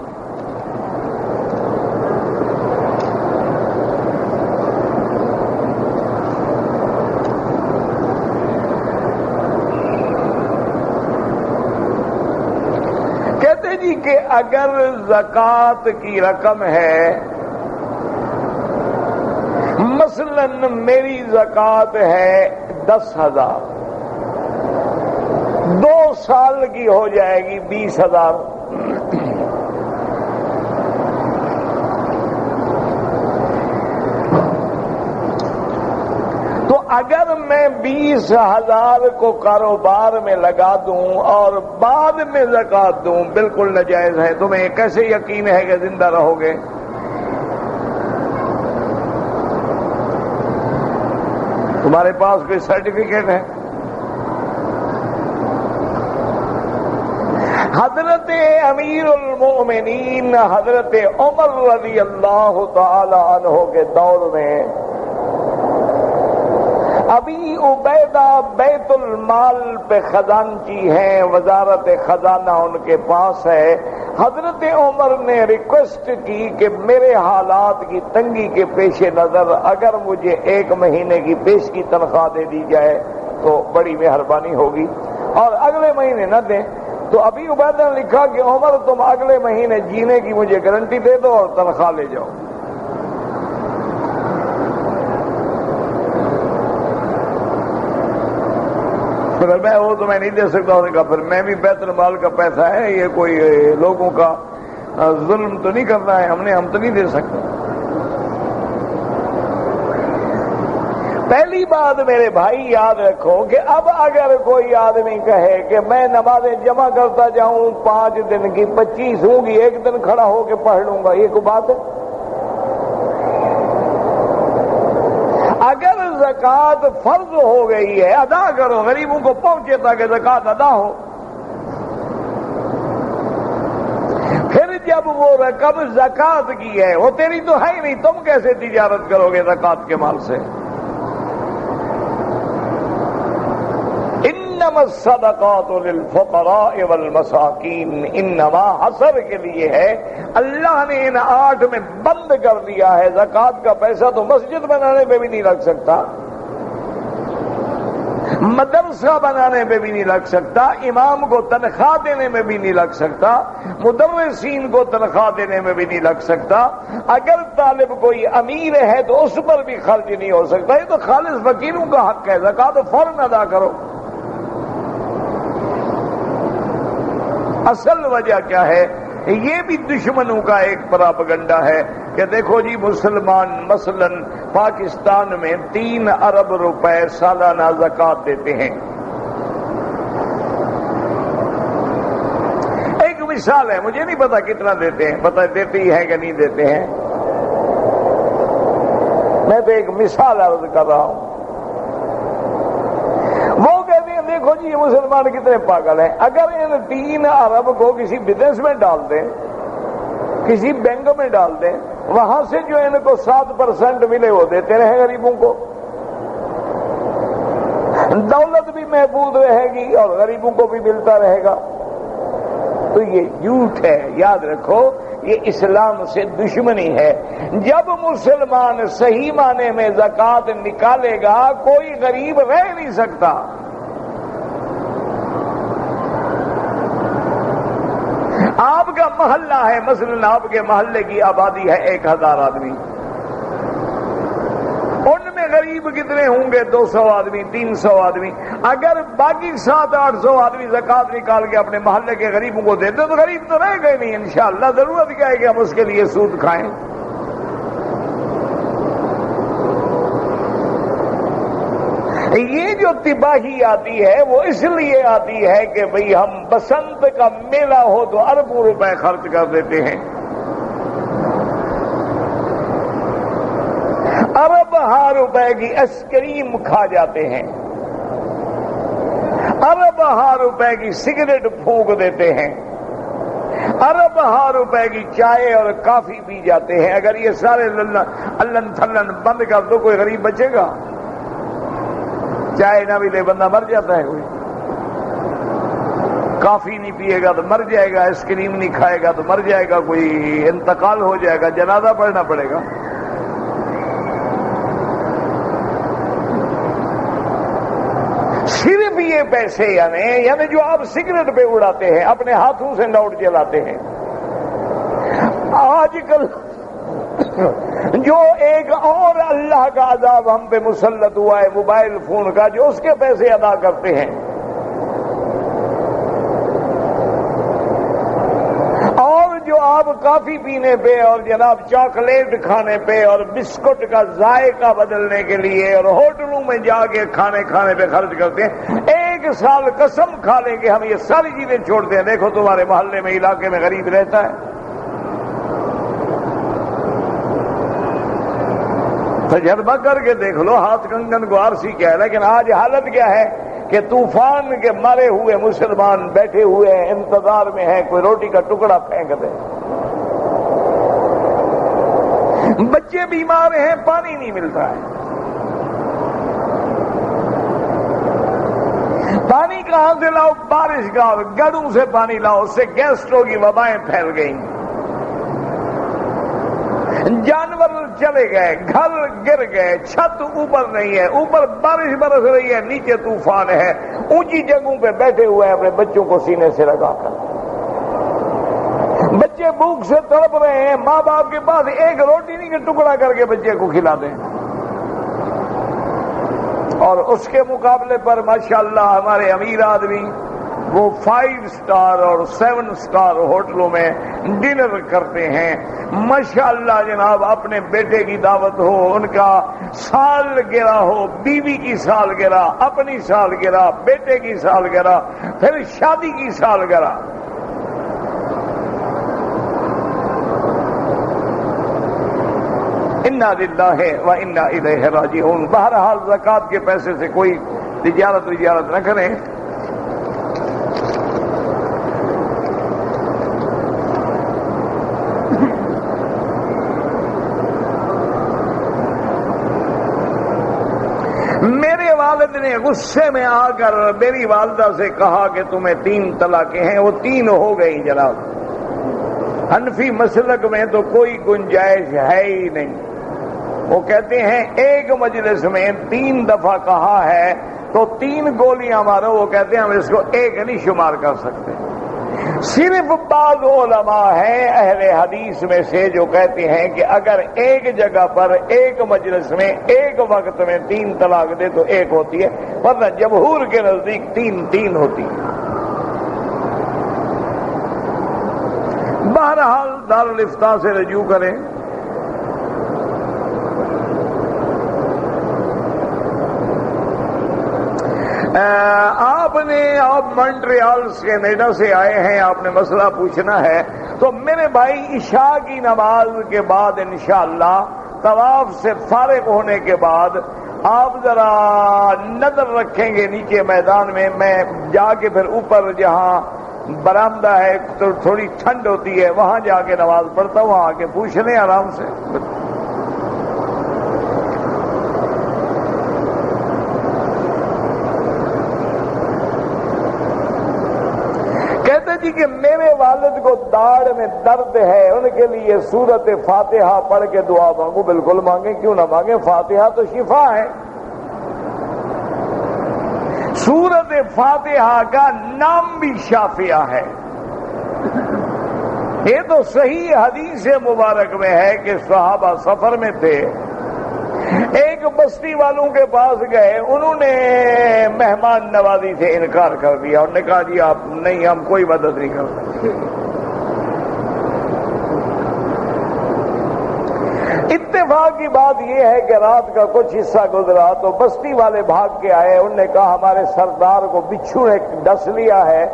کہ اگر زکوٰۃ کی رقم ہے، مثلا میری زکوٰۃ ہے 10,000، 2 سال کی ہو جائے گی 20,000، تو اگر میں 20,000 کو کاروبار میں لگا دوں اور بعد میں زکوٰۃ دوں، بالکل ناجائز ہے۔ تمہیں کیسے یقین ہے کہ زندہ رہو گے؟ تمہارے پاس کوئی سرٹیفکیٹ ہے؟ حضرت امیر المؤمنین حضرت عمر رضی اللہ تعالی عنہ کے دور میں ابھی عبیدہ بیت المال پہ خزانچی ہیں، وزارت خزانہ ان کے پاس ہے۔ حضرت عمر نے ریکویسٹ کی کہ میرے حالات کی تنگی کے پیش نظر اگر مجھے 1 مہینے کی پیش کی تنخواہ دے دی جائے تو بڑی مہربانی ہوگی، اور اگلے مہینے نہ دیں تو ابھی عبیدہ نے لکھا کہ عمر تم اگلے مہینے جینے کی مجھے گارنٹی دے دو اور تنخواہ لے جاؤ۔ پھر میں وہ تو میں نہیں دے سکتا. انہوں نے کہا پھر میں بھی بیت المال کا پیسہ ہے, یہ کوئی لوگوں کا ظلم تو نہیں کرنا ہے, ہم تو نہیں دے سکتے. پہلی بات میرے بھائی یاد رکھو کہ اب اگر کوئی آدمی کہے کہ میں نمازیں جمع کرتا جاؤں 5 دن کی 25 ہوں گی, ایک دن کھڑا ہو کے پڑھ لوں گا, یہ کوئی بات ہے؟ اگر زکوٰۃ فرض ہو گئی ہے ادا کرو, غریبوں کو پہنچے تاکہ زکوٰۃ ادا ہو. پھر جب وہ رقم زکوٰۃ کی ہے, وہ تیری تو ہے ہی نہیں, تم کیسے تجارت کرو گے زکوٰۃ کے مال سے؟ انما الصدقات للفقراء والمساکین, انما حصر کے لیے ہے. اللہ نے ان 8 میں بند کر دیا ہے. زکوٰۃ کا پیسہ تو مسجد بنانے پہ بھی نہیں لگ سکتا, مدرسہ بنانے میں بھی نہیں لگ سکتا, امام کو تنخواہ دینے میں بھی نہیں لگ سکتا, مدرسین کو تنخواہ دینے میں بھی نہیں لگ سکتا. اگر طالب کوئی امیر ہے تو اس پر بھی خرچ نہیں ہو سکتا. یہ تو خالص فقیروں کا حق ہے. زکوٰۃ فوراً ادا کرو. اصل وجہ کیا ہے؟ یہ بھی دشمنوں کا ایک پراپگنڈا ہے کہ دیکھو جی مسلمان مثلا پاکستان میں 3 ارب روپے سالانہ زکوٰۃ دیتے ہیں. ایک مثال ہے, مجھے نہیں پتا کتنا دیتے ہیں, پتہ دیتے ہی ہیں کہ نہیں دیتے ہیں, میں تو ایک مثال عرض کر رہا ہوں. وہ کہتے ہیں دیکھو جی یہ مسلمان کتنے پاگل ہیں, اگر ان 3 ارب کو کسی بزنس میں ڈال دیں, کسی بینک میں ڈال دیں, وہاں سے جو ان کو 7% ملے وہ دیتے رہے غریبوں کو, دولت بھی محفوظ رہے گی اور غریبوں کو بھی ملتا رہے گا. تو یہ جھوٹ ہے, یاد رکھو یہ اسلام سے دشمنی ہے. جب مسلمان صحیح معنی میں زکوٰۃ نکالے گا کوئی غریب رہ نہیں سکتا. آپ کا محلہ ہے, مثلا آپ کے محلے کی آبادی ہے 1000 آدمی, ان میں غریب کتنے ہوں گے؟ 200 آدمی, 300 آدمی. اگر باقی 700-800 آدمی زکوٰۃ نکال کے اپنے محلے کے غریبوں کو دیتے تو غریب تو رہ گئے نہیں. انشاءاللہ ضرورت کیا ہے کہ ہم اس کے لیے سود کھائیں. یہ جو تباہی آتی ہے وہ اس لیے آتی ہے کہ بھئی ہم بسنت کا میلہ ہو تو اربوں روپے خرچ کر دیتے ہیں, ارب روپے کی آئس کریم کھا جاتے ہیں, ارب روپے کی سگریٹ پھونک دیتے ہیں, ارب روپے کی چائے اور کافی پی جاتے ہیں. اگر یہ سارے اللہ تھلن بند کر دو کوئی غریب بچے گا؟ چائے نہ ملے بندہ مر جاتا ہے, کوئی کافی نہیں پیے گا تو مر جائے گا, آئس کریم نہیں کھائے گا تو مر جائے گا, کوئی انتقال ہو جائے گا, جنازہ پڑھنا پڑے گا. صرف یہ پیسے یعنی جو آپ سگریٹ پہ اڑاتے ہیں, اپنے ہاتھوں سے نوٹ جلاتے ہیں. آج کل جو ایک اور اللہ کا عذاب ہم پہ مسلط ہوا ہے موبائل فون کا, جو اس کے پیسے ادا کرتے ہیں, اور جو آپ کافی پینے پہ اور جناب چاکلیٹ کھانے پہ اور بسکٹ کا ذائقہ بدلنے کے لیے اور ہوٹلوں میں جا کے کھانے پہ خرچ کرتے ہیں. 1 سال قسم کھا لیں کہ ہم یہ ساری چیزیں چھوڑ دیں, دیکھو تمہارے محلے میں علاقے میں غریب رہتا ہے. تجربہ کر کے دیکھ لو, ہاتھ کنگن کو آرسی کیا ہے. لیکن آج حالت کیا ہے کہ طوفان کے مرے ہوئے مسلمان بیٹھے ہوئے ہیں, انتظار میں ہیں کوئی روٹی کا ٹکڑا پھینک دے. بچے بیمار ہیں, پانی نہیں ملتا ہے. پانی کہاں سے لاؤ؟ بارش کا, گڑھوں سے پانی لاؤ, اس سے گیسٹرو کی وبائیں پھیل گئیں. جانور چلے گئے, گھر گر گئے, چھت اوپر نہیں ہے, اوپر بارش برس رہی ہے, نیچے طوفان ہے, اونچی جگہوں پہ بیٹھے ہوئے ہیں اپنے بچوں کو سینے سے لگا کر. بچے بھوک سے تڑپ رہے ہیں, ماں باپ کے پاس ایک روٹی نہیں کہ ٹکڑا کر کے بچے کو کھلا دیں. اور اس کے مقابلے پر ماشاءاللہ ہمارے امیر آدمی وہ 5 اسٹار اور 7 اسٹار ہوٹلوں میں ڈنر کرتے ہیں. ماشاءاللہ جناب اپنے بیٹے کی دعوت ہو، ان کا سالگرہ ہو، بیوی کی سالگرہ، اپنی سالگرہ، بیٹے کی سالگرہ، پھر شادی کی سالگرہ. انا للہ و انا الیہ راجعون. بہرحال زکوٰۃ کے پیسے سے کوئی تجارت نہ کریں. میرے والد نے غصے میں آ کر میری والدہ سے کہا کہ تمہیں 3 طلاقیں ہیں. وہ 3 ہو گئی جناب. حنفی مسلک میں تو کوئی گنجائش ہے ہی نہیں. وہ کہتے ہیں ایک مجلس میں 3 دفعہ کہا ہے تو 3 گولیاں مارو. وہ کہتے ہیں ہم اس کو ایک نہیں شمار کر سکتے. صرف بعض علماء ہیں اہل حدیث میں سے جو کہتے ہیں کہ اگر ایک جگہ پر ایک مجلس میں ایک وقت میں 3 طلاق دے تو 1 ہوتی ہے، ورنہ جمہور کے نزدیک 3 ہوتی ہے. بہرحال دارالفتاء سے رجوع کریں. آپ مونٹریال کینیڈا سے آئے ہیں، آپ نے مسئلہ پوچھنا ہے. تو میرے بھائی عشاء کی نماز کے بعد انشاءاللہ طواف سے فارغ ہونے کے بعد آپ ذرا نظر رکھیں گے نیچے میدان میں. میں جا کے پھر اوپر جہاں برآمدہ ہے تو تھوڑی ٹھنڈ ہوتی ہے وہاں جا کے نماز پڑھتا ہوں. وہاں آ کے پوچھ لیں آرام سے. کہتے جی کہ میرے والد کو داڑھ میں درد ہے، ان کے لیے سورت فاتحہ پڑھ کے دعا مانگو. بالکل مانگیں، کیوں نہ مانگیں. فاتحہ تو شفا ہے. سورت فاتحہ کا نام بھی شافیہ ہے. یہ تو صحیح حدیث مبارک میں ہے کہ صحابہ سفر میں تھے، ایک بستی والوں کے پاس گئے، انہوں نے مہمان نوازی سے انکار کر دیا. انہوں نے کہا جی آپ نہیں، ہم کوئی مدد نہیں کر سکتے. اتفاق کی بات یہ ہے کہ رات کا کچھ حصہ گزرا تو بستی والے بھاگ کے آئے. انہوں نے کہا ہمارے سردار کو بچھو نے ڈس لیا ہے،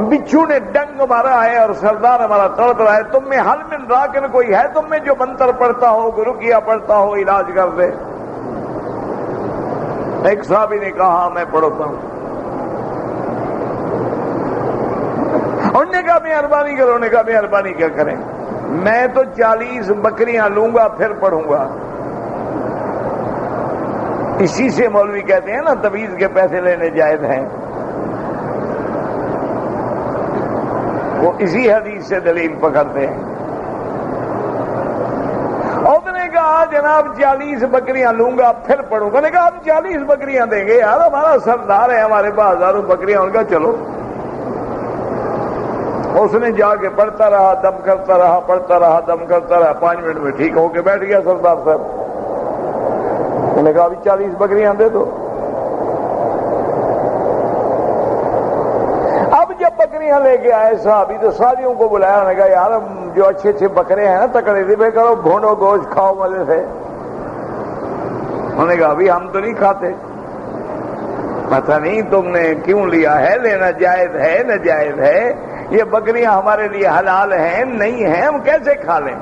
بچھو نے ڈنگ مارا ہے اور سردار ہمارا تڑپ رہا ہے. تم میں حل من راکن کوئی ہے تم میں جو منتر پڑھتا ہو، رقیہ پڑھتا ہو، علاج کر دے؟ ایک صحابی نے کہا میں پڑھتا ہوں. انہوں نے کہا مہربانی کرو. انہوں نے کہا مہربانی کیا کریں، میں تو 40 بکریاں لوں گا پھر پڑھوں گا. اسی سے مولوی کہتے ہیں نا تویز کے پیسے لینے جائز ہیں. وہ اسی حدیث سے دلیل پکڑتے ہیں. اس نے کہا جناب 40 بکریاں لوں گا پھر پڑھوں گا. نے کہا ہم 40 بکریاں دیں گے یار، ہمارا سردار ہے، ہمارے پاس ہزاروں بکریاں. ان کا چلو. اس نے جا کے پڑھتا رہا، دم کرتا رہا، پڑھتا رہا، دم کرتا رہا. 5 منٹ میں ٹھیک ہو کے بیٹھ گیا سردار صاحب. انہوں نے کہا ابھی 40 بکریاں دے دو. اب جب بکریاں لے کے آئے صحابی تو ساتھیوں کو بلایا. انہوں نے کہا یار جو اچھے بکرے ہیں نا تکڑے دبے کرو، بھونڈو گوشت کھاؤ مزے سے. انہوں نے کہا ابھی ہم تو نہیں کھاتے. پتہ نہیں تم نے کیوں لیا ہے، لینا جائز ہے ناجائز ہے؟ یہ بکریاں ہمارے لیے حلال ہیں نہیں ہیں، ہم کیسے کھا لیں؟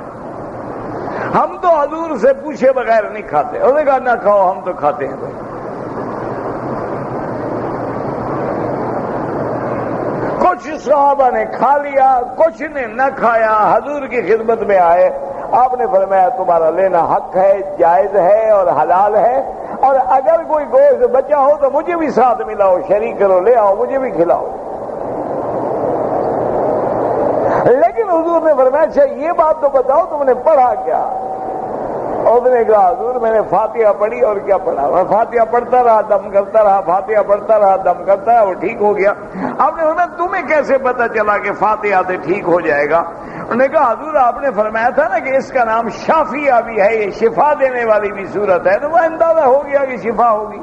ہم تو حضور سے پوچھے بغیر نہیں کھاتے. انہوں نے کہا نہ کھاؤ، ہم تو کھاتے ہیں. کچھ صحابہ نے کھا لیا، کچھ نے نہ کھایا. حضور کی خدمت میں آئے، آپ نے فرمایا تمہارا لینا حق ہے، جائز ہے اور حلال ہے، اور اگر کوئی گوشت بچا ہو تو مجھے بھی ساتھ ملاؤ، شریک کرو، لے آؤ، مجھے بھی کھلاؤ. لیکن حضور نے فرمایا اچھا یہ بات تو بتاؤ تم نے پڑھا کیا؟ اس نے کہا حضور میں نے فاتحہ پڑھی اور کیا پڑھا. میں فاتحہ پڑھتا رہا، دم کرتا رہا، فاتحہ پڑھتا رہا، دم کرتا رہا، وہ ٹھیک ہو گیا. آپ نے فرمایا تمہیں کیسے پتا چلا کہ فاتحہ سے ٹھیک ہو جائے گا؟ انہوں نے کہا حضور آپ نے فرمایا تھا نا کہ اس کا نام شافیہ بھی ہے، یہ شفا دینے والی بھی صورت ہے، تو وہ اندازہ ہو گیا کہ شفا ہوگی.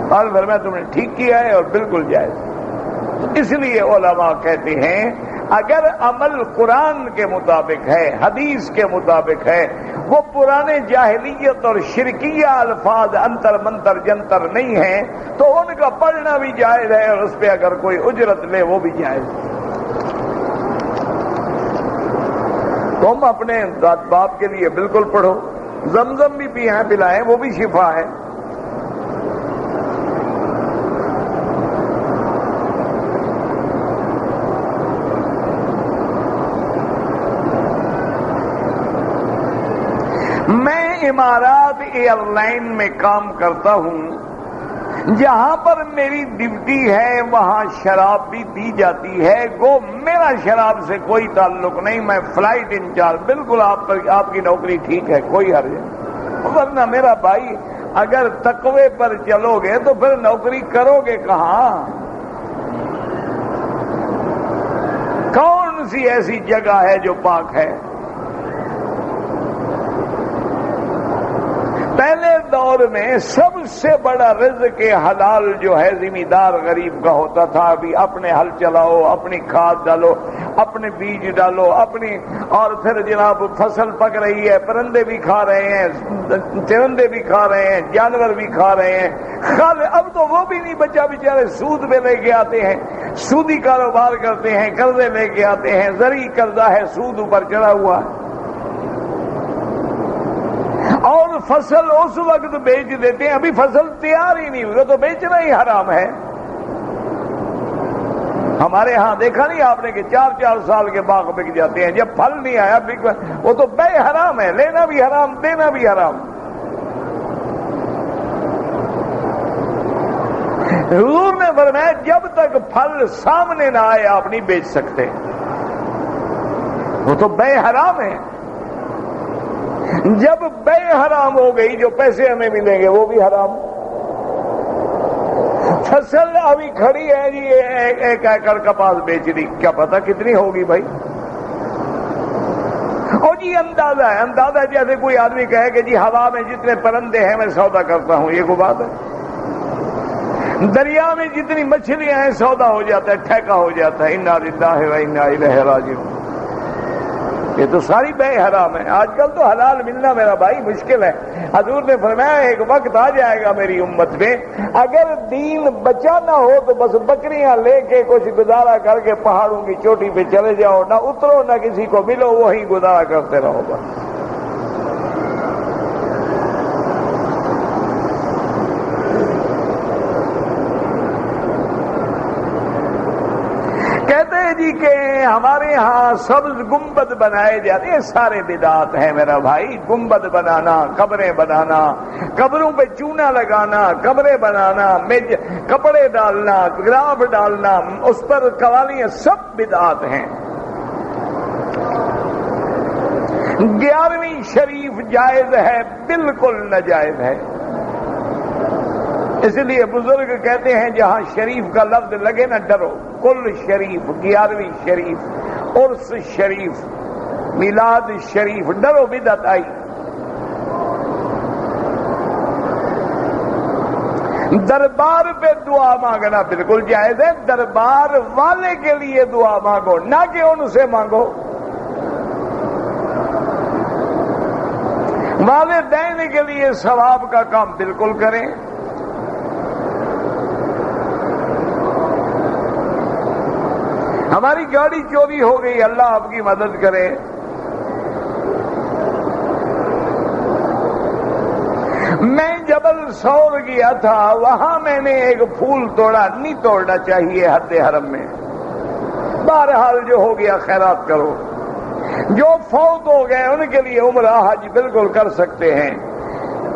اور فرمایا تم نے ٹھیک کیا ہے اور بالکل جائز۔ اس لیے علماء کہتے ہیں اگر عمل قرآن کے مطابق ہے، حدیث کے مطابق ہے، وہ پرانے جاہلیت اور شرکیہ الفاظ انتر منتر جنتر نہیں ہیں، تو ان کا پڑھنا بھی جائز ہے اور اس پہ اگر کوئی اجرت لے وہ بھی جائز ہے۔ تم اپنے ذات باپ کے لیے بالکل پڑھو، زمزم بھی پلائیں، وہ بھی شفا ہے۔ میں امارات ایئر لائن میں کام کرتا ہوں، جہاں پر میری ڈیوٹی ہے وہاں شراب بھی دی جاتی ہے، گو میرا شراب سے کوئی تعلق نہیں، میں فلائٹ انچارج، بالکل آپ کی نوکری ٹھیک ہے، کوئی حرج نہیں۔ ورنہ میرا بھائی اگر تقوی پر چلو گے تو پھر نوکری کرو گے کہاں؟ کون سی ایسی جگہ ہے جو پاک ہے؟ پہلے دور میں سب سے بڑا رزق حلال جو ہے زمیندار غریب کا ہوتا تھا۔ ابھی اپنے ہل چلاؤ، اپنی کھاد ڈالو، اپنے بیج ڈالو، اور پھر جناب فصل پک رہی ہے، پرندے بھی کھا رہے ہیں، چرندے بھی کھا رہے ہیں، جانور بھی کھا رہے ہیں۔ اب تو وہ بھی نہیں بچا، بیچارے سود پہ لے کے آتے ہیں، سودی کاروبار کرتے ہیں، قرضے لے کے آتے ہیں، زرعی قرضہ ہے، سود اوپر چڑھا ہوا ہے، اور فصل اس وقت بیچ دیتے ہیں۔ ابھی فصل تیار ہی نہیں ہوئی تو بیچنا ہی حرام ہے۔ ہمارے ہاں دیکھا نہیں آپ نے کہ 4 سال کے باغ بک جاتے ہیں، جب پھل نہیں آیا وہ تو بے حرام ہے، لینا بھی حرام، دینا بھی حرام۔ حضور نے فرمایا جب تک پھل سامنے نہ آئے آپ نہیں بیچ سکتے، وہ تو بے حرام ہے۔ جب بے حرام ہو گئی جو پیسے ہمیں ملیں گے وہ بھی حرام۔ فصل ابھی کھڑی ہے جی، 1 ایکڑ کپاس بیچ دی، کیا پتا کتنی ہوگی بھائی؟ اور جی اندازہ ہے، اندازہ جیسے کوئی آدمی کہے کہ جی ہوا میں جتنے پرندے ہیں میں سودا کرتا ہوں، یہ کوئی بات ہے؟ دریا میں جتنی مچھلیاں ہیں سودا ہو جاتا ہے، ٹھیکہ ہو جاتا ہے۔ انا للہ و انا الیہ راجعون۔ یہ تو ساری بے حرام ہے۔ آج کل تو حلال ملنا میرا بھائی مشکل ہے۔ حضور نے فرمایا ایک وقت آ جائے گا میری امت میں، اگر دین بچانا ہو تو بس بکریاں لے کے کچھ گزارا کر کے پہاڑوں کی چوٹی پہ چلے جاؤ، نہ اترو نہ کسی کو ملو، وہیں گزارا کرتے رہو بس۔ کہتے ہیں جی کہ ہمارے ہاں سبز گنبد بنائے جاتے ہیں، سارے بدعات ہیں میرا بھائی۔ گنبد بنانا، قبریں بنانا، قبروں پہ چونا لگانا، قبریں بنانا، کپڑے ڈالنا، گراف ڈالنا، اس پر قوالیاں، سب بدعات ہیں۔ 11ویں شریف جائز ہے، بالکل ناجائز ہے۔ اس لیے بزرگ کہتے ہیں جہاں شریف کا لفظ لگے نہ ڈرو۔ کل شریف، 11ویں شریف، عرس شریف، میلاد شریف، ڈرو بدعت آئی۔ دربار پہ دعا مانگنا بالکل جائز ہے، دربار والے کے لیے دعا مانگو، نہ کہ ان سے مانگو۔ والدین کے لیے ثواب کا کام بالکل کریں۔ ہماری گاڑی چوری ہو گئی، اللہ آپ کی مدد کرے۔ میں جبل سور گیا تھا، وہاں میں نے ایک پھول توڑا، نہیں توڑنا چاہیے حد حرم میں۔ بہرحال جو ہو گیا خیرات کرو۔ جو فوت ہو گئے ان کے لیے عمرہ حج بالکل کر سکتے ہیں۔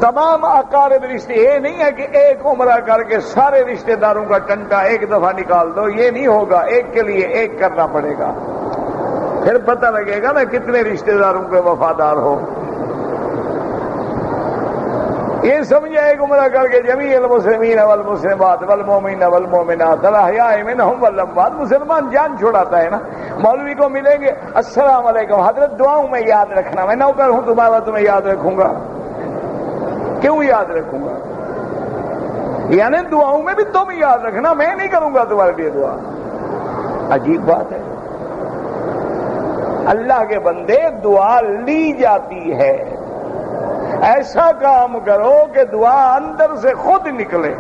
تمام اقارب رشتے، یہ نہیں ہے کہ ایک عمرہ کر کے سارے رشتہ داروں کا ٹنٹا ایک دفعہ نکال دو، یہ نہیں ہوگا، ایک کے لیے ایک کرنا پڑے گا، پھر پتہ لگے گا نا کتنے رشتہ داروں کے وفادار ہو۔ یہ سمجھے ایک عمرہ کر کے جمیع المسلمین والمسلمات والمؤمنین والمؤمنات الاحیاء منہم والاموات، مسلمان جان چھڑاتا ہے نا۔ مولوی کو ملیں گے، السلام علیکم حضرت، دعاؤں میں یاد رکھنا، میں نوکر ہوں تمہارا، تمہیں یاد رکھوں گا۔ کیوں یاد رکھوں گا؟ یعنی دعاؤں میں بھی تم یاد رکھنا، میں نہیں کروں گا تمہارے لیے دعا۔ عجیب بات ہے، اللہ کے بندے دعا لی جاتی ہے، ایسا کام کرو کہ دعا اندر سے خود نکلے،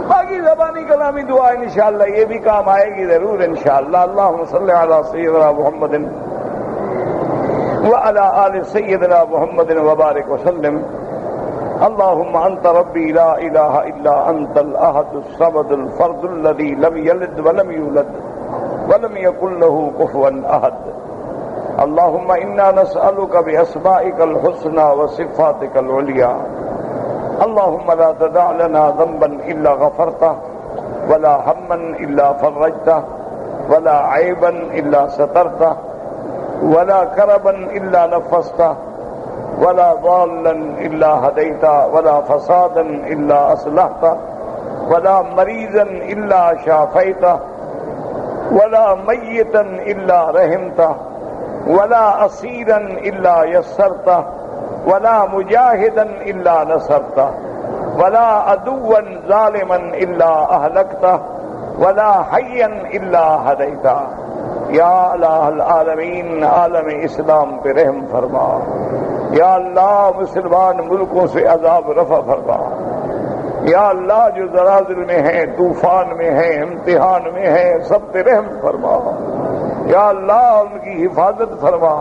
باقی زبانی کلامی دعا انشاءاللہ یہ بھی کام آئے گی ضرور انشاءاللہ۔ اللہم صلی علی سیدنا محمد وعلی آل سیدنا محمد وبارک وسلم۔ اللہم انت ربی لا الہ الا انت الاحد الصمد الفرد الذی لم یلد ولم یولد ولم یکن له کفوا احد۔ اللہم انا نسألک باسمائک الحسنى وصفاتک العلیٰ۔ اللہم لا تدع لنا ذنبا الا غفرته ولا ہما الا فرجته ولا عیبا الا سترته ولا کربا الا نفسته ولا ضالا الا هديته ولا فسادا الا اصلحته ولا مريضا الا شافيته ولا ميتا الا رحمته ولا اسيرا الا يسرته ولا مجاهدا الا نصرته ولا عدوا ظالما الا اهلكته ولا حيا الا هديته۔ یا الہ العالمین عالم اسلام پہ رحم فرما، یا اللہ مسلمان ملکوں سے عذاب رفع فرما، یا اللہ جو زلازل میں ہیں، طوفان میں ہیں، امتحان میں ہیں، سب پہ رحم فرما، یا اللہ ان کی حفاظت فرما،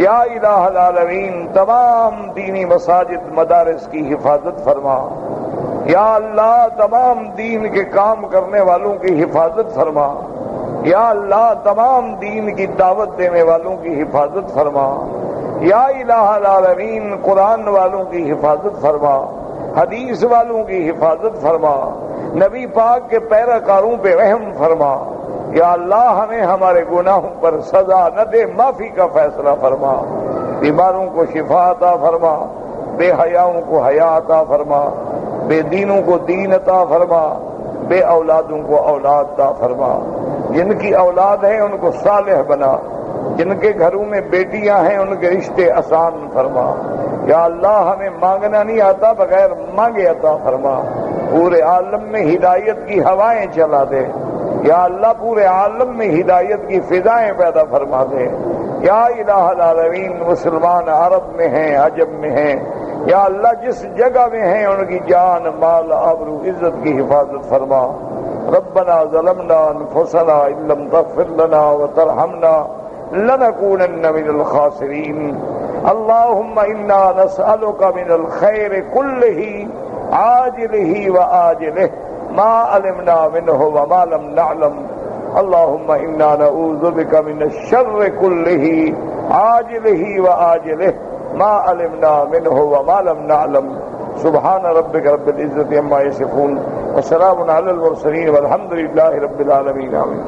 یا الہ العالمین تمام دینی مساجد مدارس کی حفاظت فرما، یا اللہ تمام دین کے کام کرنے والوں کی حفاظت فرما، یا اللہ تمام دین کی دعوت دینے والوں کی حفاظت فرما، یا الہ العالمین قرآن والوں کی حفاظت فرما، حدیث والوں کی حفاظت فرما، نبی پاک کے پیروکاروں پہ رحم فرما، یا اللہ ہمیں ہمارے گناہوں پر سزا نہ دے، معافی کا فیصلہ فرما، بیماروں کو شفا عطا فرما، بے حیاؤں کو حیا عطا فرما، بے دینوں کو دین عطا فرما، بے اولادوں کو اولاد عطا فرما، جن کی اولاد ہے ان کو صالح بنا، جن کے گھروں میں بیٹیاں ہیں ان کے رشتے آسان فرما، یا اللہ ہمیں مانگنا نہیں آتا، بغیر مانگے عطا فرما، پورے عالم میں ہدایت کی ہوائیں چلا دے، یا اللہ پورے عالم میں ہدایت کی فضائیں پیدا فرما دے، یا الہ العالمین مسلمان عرب میں ہیں، عجم میں ہیں، یا اللہ جس جگہ میں ہیں ان کی جان مال آبرو عزت کی حفاظت فرما۔ ربنا ظلمنا انفسنا ان لم تغفر لنا وترحمنا لنكونن من الخاسرين۔ اللهم انا نسألك من الخير كله عاجله وآجله ما علمنا منه وما لم نعلم۔ اللهم انا نعوذ بك من الشر كله عاجله وآجله ما علمنا منه وما لم نعلم۔ سبحان ربك رب العزة عما يصفون وسلام على المرسلين والحمد لله رب العالمين۔ آمين۔